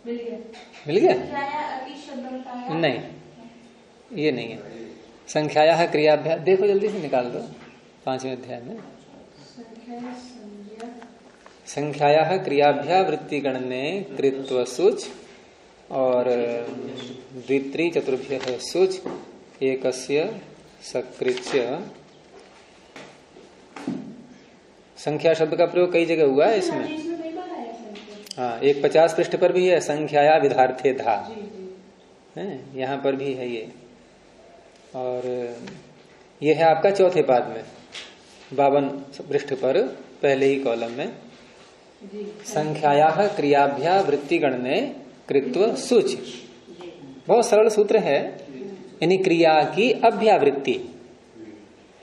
मिल गया? नहीं, ये नहीं है। संख्याया क्रियाभ्या, देखो जल्दी से निकाल दो 5वें अध्याय में। संख्याया क्रियाभ्या वृत्तिगणने कृत्वसुच और द्वित्रि चतुर्भ्य सुच एकस्य सकृच्य। संख्या शब्द का प्रयोग कई जगह हुआ है इसमें। हाँ, एक 50 पृष्ठ पर भी है, संख्याया विधार्थे धा, यहाँ पर भी है ये। और ये है आपका चौथे पाद में 52 पृष्ठ पर पहले ही कॉलम में। संख्याया क्रियाभ्या वृत्तिगणने कृत्व सुच, बहुत सरल सूत्र है। यानी क्रिया की अभ्यावृत्ति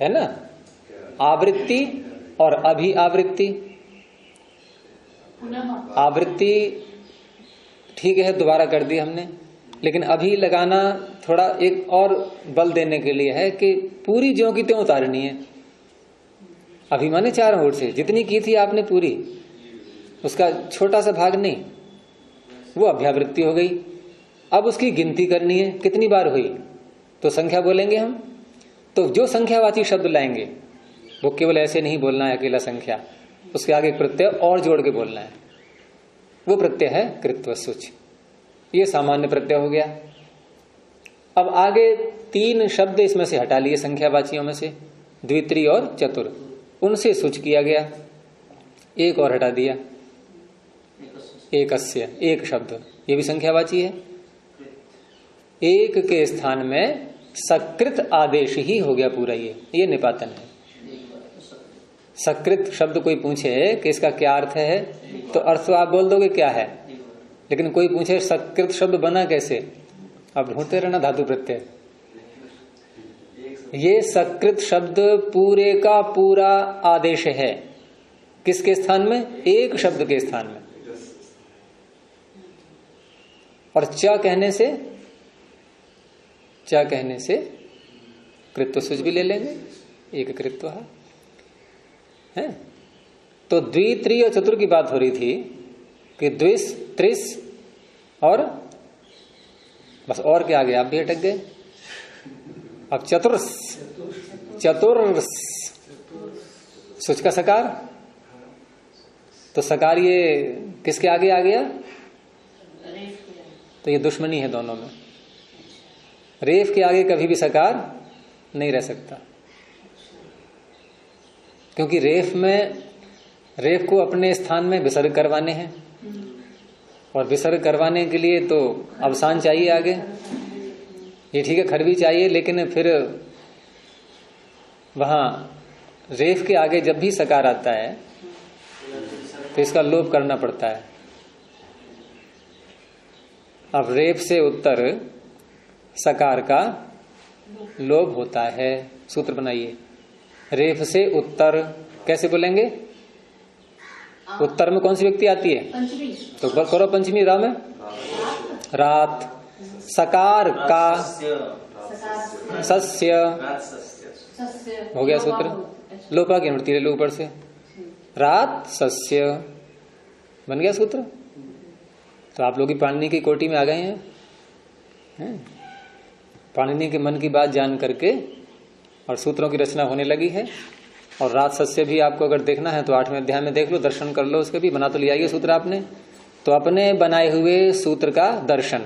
है ना, आवृत्ति और अभिआवृत्ति। आवृत्ति ठीक है, दोबारा कर दी हमने, लेकिन अभी लगाना थोड़ा एक और बल देने के लिए है कि पूरी ज्यों की त्यों उतारनी है। अभी माने 4 होठ से जितनी की थी आपने पूरी, उसका छोटा सा भाग नहीं, वो अभ्यावृत्ति हो गई। अब उसकी गिनती करनी है कितनी बार हुई, तो संख्या बोलेंगे हम। तो जो संख्यावाची शब्द लाएंगे वो केवल ऐसे नहीं बोलना है अकेला संख्या, उसके आगे प्रत्यय और जोड़ के बोलना है। वो प्रत्यय है कृत्व सुच। ये सामान्य प्रत्यय हो गया। अब आगे 3 शब्द इसमें से हटा लिए संख्यावाचियों में से, द्वित्रि और चतुर, उनसे सुच किया गया। एक और हटा दिया, एकस्य, एक शब्द, ये भी संख्यावाची है। एक के स्थान में सकृत आदेश ही हो गया पूरा। ये निपातन है। सकृत शब्द कोई पूछे कि इसका क्या अर्थ है, तो अर्थ आप बोल दोगे क्या है, लेकिन कोई पूछे सकृत शब्द बना कैसे, अब ढूंढते रहना धातु प्रत्यय। ये सकृत शब्द पूरे का पूरा आदेश है। किसके स्थान में? एक शब्द के स्थान में। और च कहने से कृत्व सुच भी ले लेंगे, एक कृत्व है। तो द्वि, त्रि और चतुर की बात हो रही थी कि द्विस, त्रिस और बस, और क्या आ गया, आप भी अटक गए। अब चतुर्स, चतुर्स, सुच का सकार, तो सकार ये किसके आगे आ गया? तो ये दुश्मनी है दोनों में। रेफ के आगे कभी भी सकार नहीं रह सकता, क्योंकि रेफ को अपने स्थान में विसर्ग करवाने हैं, और विसर्ग करवाने के लिए तो अवसान चाहिए आगे। ये ठीक है, खर भी चाहिए, लेकिन फिर वहां रेफ के आगे जब भी सकार आता है तो इसका लोप करना पड़ता है। अब रेफ से उत्तर सकार का लोप होता है। सूत्र बनाइए, रेफ से उत्तर कैसे बोलेंगे? उत्तर में कौन सी व्यक्ति आती है? तो करो पंचमी रा में, रात। सकार का सस्य हो गया सूत्र। लोपा की अनुवृत्ति ले लो ऊपर से, रात सस्य बन गया सूत्र। तो आप लोग ही पाणिनि की कोटि में आ गए हैं। पाणिनि के मन की बात जान करके और सूत्रों की रचना होने लगी है। और रात सस्य भी आपको अगर देखना है तो 8वें अध्याय में देख लो, दर्शन कर लो उसके भी। बना तो लिया सूत्र आपने, तो अपने बनाए हुए सूत्र का दर्शन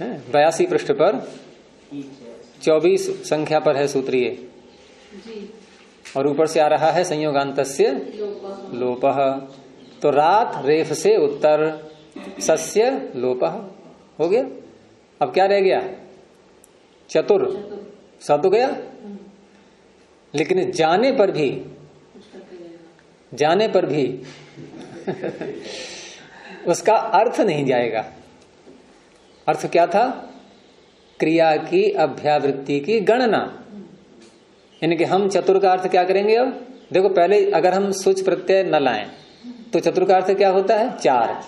82 पृष्ठ पर 24 संख्या पर है सूत्र ये, और ऊपर से आ रहा है संयोगांतस्य लोपः। तो रात रेफ से उत्तर, सस्य लोपः हो गया। अब क्या रह गया? चतुर। सा तो गया, लेकिन जाने पर भी उसका अर्थ नहीं जाएगा। अर्थ क्या था? क्रिया की अभ्यावृत्ति की गणना। यानी कि हम चतुर का अर्थ क्या करेंगे? अब देखो, पहले अगर हम सुच प्रत्यय न लाएं तो चतुर का अर्थ क्या होता है? 4।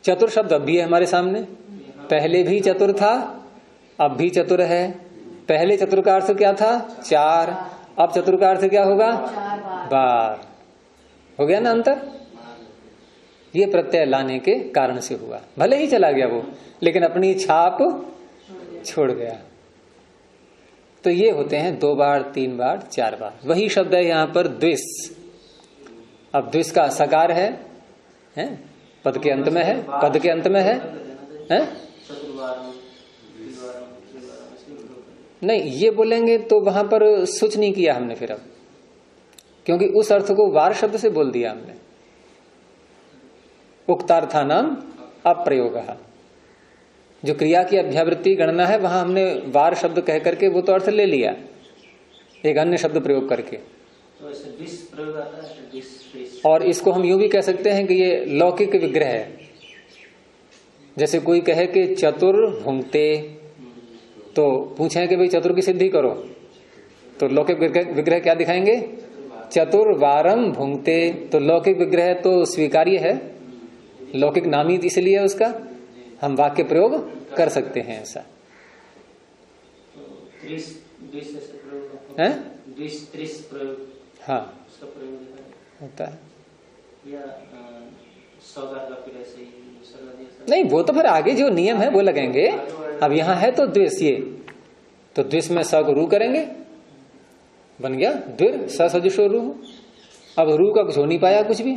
चतुर शब्द अब भी है हमारे सामने, पहले भी चतुर था, अब भी चतुर है। पहले चतुर का अर्थ क्या था? 4। अब चतुर का अर्थ क्या होगा? बार। हो गया ना अंतर? ये प्रत्यय लाने के कारण से हुआ। भले ही चला गया वो, लेकिन अपनी छाप छोड़ गया। तो ये होते हैं 2 बार, 3 बार, 4 बार। वही शब्द है यहां पर द्विस। अब द्विस का सकार है? पद के अंत में है, पद के अंत में है? नहीं, ये बोलेंगे तो वहां पर सुच नहीं किया हमने फिर, अब क्योंकि उस अर्थ को वार शब्द से बोल दिया हमने। उक्तार्थानाम अप्रयोग, जो क्रिया की अभ्यावृत्ति गणना है वहां हमने वार शब्द कह करके वो तो अर्थ ले लिया, एक अन्य शब्द प्रयोग करके। तो ऐसे 20 प्रयोग आता है, 20। और इसको हम यूं भी कह सकते हैं कि ये लौकिक विग्रह है। जैसे कोई कहे कि चतुर भुंगते, तो पूछे कि भाई चतुर की सिद्धि करो, तो लौकिक विग्रह क्या दिखाएंगे? चतुर वारम भुंगते। तो लौकिक विग्रह तो स्वीकार्य है, लौकिक नामी इसलिए उसका हम वाक्य प्रयोग कर सकते हैं ऐसा। है हाँ उसका प्रयोग होता है। या सौगात का फिर ऐसे ही नहीं, वो तो फिर आगे जो नियम है वो लगेंगे। अब यहाँ है तो द्विस, ये तो द्विस में स को रू करेंगे, बन गया द्विर सजुषो रू। अब रू का कुछ हो नहीं पाया कुछ भी,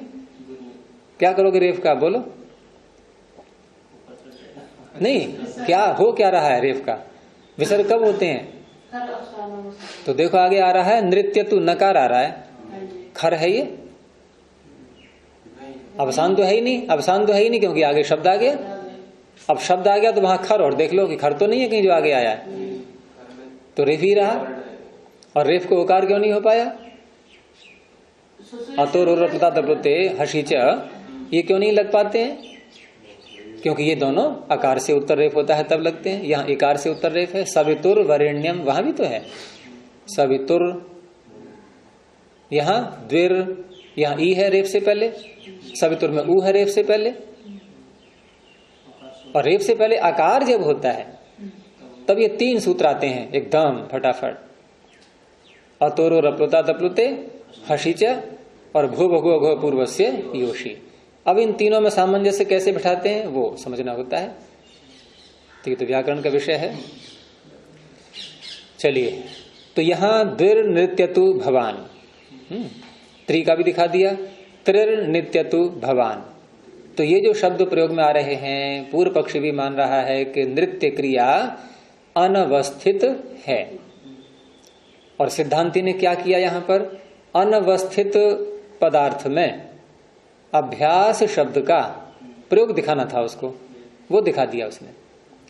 क्या करोगे रेफ का, बोलो। नहीं, क्या हो क्या रहा है रेफ का, विसर्ग कब होते हैं? तो देखो आगे आ रहा है नृत्य तु, नकार आ रहा है, खर है ये, अवसान तो है ही नहीं, अवसान तो है ही नहीं क्योंकि आगे शब्द आ गया। अब शब्द आ गया तो वहां खर, और देख लो कि खर तो नहीं है कहीं जो आगे आया है, तो रेफ ही रहा। और रेफ को उकार क्यों नहीं हो पाया? अतोरता दबते हसीच, ये क्यों नहीं लग पाते हैं? क्योंकि ये दोनों अकार से उत्तर रेफ होता है तब लगते हैं। यहाँ इकार से उत्तर रेफ है। सवितुर वरेण्यम, वहां भी तो है सवितुर, यहाँ द्विर, यहाँ ई है रेफ से पहले, सवितुर में ऊ है रेफ से पहले। और रेफ से पहले आकार जब होता है तब ये 3 सूत्र आते हैं एकदम फटाफट। अतोरो रप्लुता दप्लुते हसीच और भू भगो घो पूर्वस्य योशी। अब इन तीनों में सामंजस्य कैसे बिठाते हैं वो समझना होता है, तो ये तो व्याकरण का विषय है। चलिए, तो यहां द्विर नृत्यतु भवान, त्रि का भी दिखा दिया, त्रिर नित्यतु भवान। तो ये जो शब्द प्रयोग में आ रहे हैं, पूर्व पक्ष भी मान रहा है कि नृत्य क्रिया अनवस्थित है। और सिद्धांति ने क्या किया यहां पर, अनवस्थित पदार्थ में अभ्यास शब्द का प्रयोग दिखाना था उसको, वो दिखा दिया उसने।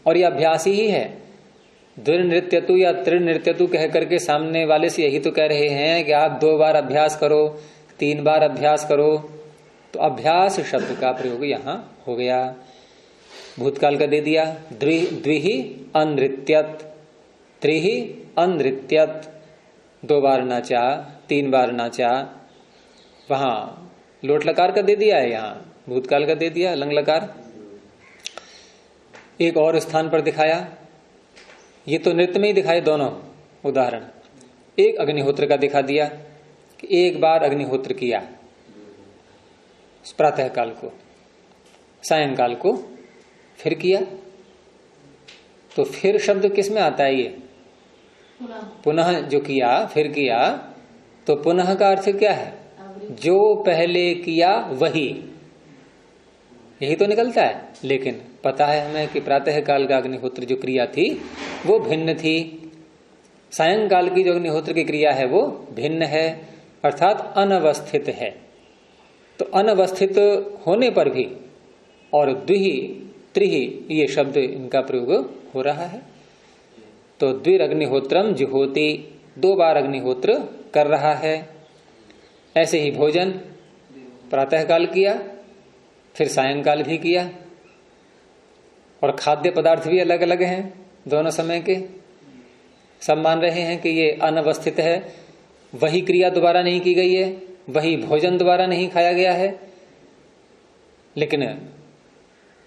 और ये अभ्यास ही है। द्विनृत्यतु या त्रिनृत्यतु कह करके सामने वाले से यही तो कह रहे हैं कि आप 2 बार अभ्यास करो, 3 बार अभ्यास करो। तो अभ्यास शब्द का प्रयोग यहां हो गया। भूतकाल का दे दिया, द्विहि अनृत्यत, त्रिहि अनृत्यत, 2 बार नाचा, 3 बार नाचा। वहां लोट लकार का दे दिया है, यहाँ भूतकाल का दे दिया लंग लकार। एक और स्थान पर दिखाया, ये तो नृत्य में ही दिखाए दोनों उदाहरण। एक अग्निहोत्र का दिखा दिया कि 1 बार अग्निहोत्र किया प्रातः काल को, सायंकाल को फिर किया। तो फिर शब्द किस में आता है? ये पुनः जो किया, फिर किया, तो पुनः का अर्थ क्या है? जो पहले किया वही, यही तो निकलता है। लेकिन पता है हमें कि प्रातः काल का अग्निहोत्र जो क्रिया थी वो भिन्न थी, सायंकाल की जो अग्निहोत्र की क्रिया है वो भिन्न है, अर्थात अनवस्थित है। तो अनवस्थित होने पर भी और द्विहि त्रिहि ये शब्द इनका प्रयोग हो रहा है। तो द्विर अग्निहोत्रम जुहोति, 2 बार अग्निहोत्र कर रहा है। ऐसे ही भोजन प्रातः काल किया, फिर सायंकाल भी किया। और खाद्य पदार्थ भी अलग अलग हैं दोनों समय के। सब मान रहे हैं कि ये अनवस्थित है, वही क्रिया दोबारा नहीं की गई है, वही भोजन दोबारा नहीं खाया गया है, लेकिन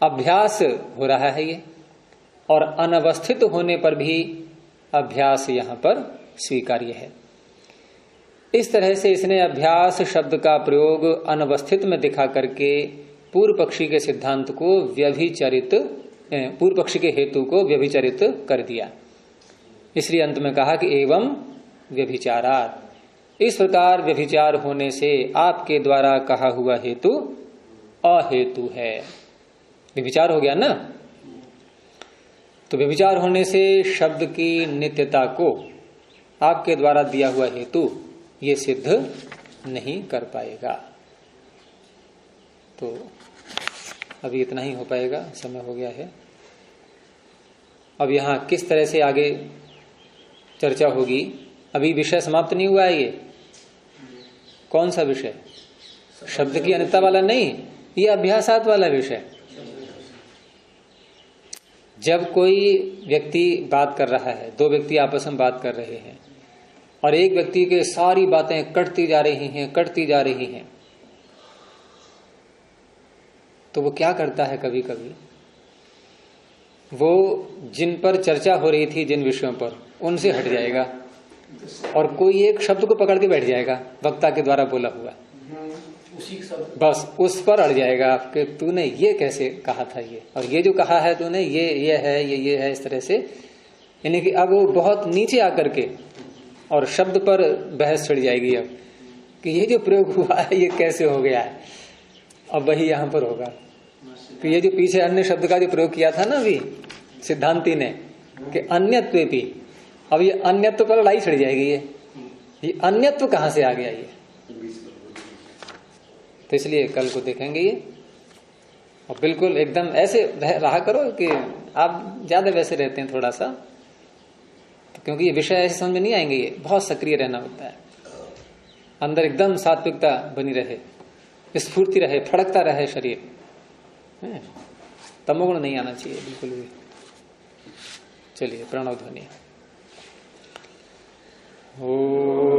अभ्यास हो रहा है ये। और अनवस्थित होने पर भी अभ्यास यहां पर स्वीकार्य है। इस तरह से इसने अभ्यास शब्द का प्रयोग अनवस्थित में दिखा करके पूर्व पक्षी के सिद्धांत को व्यभिचरित, पूर्व पक्षी के हेतु को व्यभिचरित कर दिया। इसलिए अंत में कहा कि एवं व्यभिचारात्, इस प्रकार व्यभिचार होने से आपके द्वारा कहा हुआ हेतु अहेतु है। व्यभिचार हो गया ना, तो व्यभिचार होने से शब्द की नित्यता को आपके द्वारा दिया हुआ हेतु ये सिद्ध नहीं कर पाएगा। तो अभी इतना ही हो पाएगा, समय हो गया है। अब यहां किस तरह से आगे चर्चा होगी, अभी विषय समाप्त नहीं हुआ है। ये कौन सा विषय? शब्द की अनित्यता वाला नहीं, ये अभ्यासात वाला विषय। जब कोई व्यक्ति बात कर रहा है, 2 व्यक्ति आपस में बात कर रहे हैं और एक व्यक्ति के सारी बातें कटती जा रही हैं, तो वो क्या करता है, कभी कभी वो जिन पर चर्चा हो रही थी, जिन विषयों पर, उनसे हट जाएगा और कोई एक शब्द को पकड़ के बैठ जाएगा, वक्ता के द्वारा बोला हुआ, उसी शब्द बस उस पर अड़ जाएगा कि तूने ये कैसे कहा था, ये और ये जो कहा है तूने ये है, ये है, इस तरह से। यानी कि अब वो बहुत नीचे आकर के और शब्द पर बहस छिड़ जाएगी अब कि ये जो प्रयोग हुआ है ये कैसे हो गया है। अब वही यहां पर होगा कि ये जो पीछे अन्य शब्द का जो प्रयोग किया था ना अभी सिद्धांति ने कि अन्यत्व भी, अब ये अन्यत्व पर लड़ाई छिड़ जाएगी। ये अन्यत्व कहां से आ गया ये, तो इसलिए कल को देखेंगे ये। और बिल्कुल एकदम ऐसे रहा करो कि आप ज्यादा वैसे रहते हैं थोड़ा सा, तो क्योंकि ये विषय ऐसे समझ में नहीं आएंगे, ये बहुत सक्रिय रहना होता है, अंदर एकदम सात्विकता बनी रहे, स्फूर्ति रहे, फड़कता रहे शरीर, तमोगुण नहीं आना चाहिए बिल्कुल भी। चलिए प्रणव ध्वनि। ओ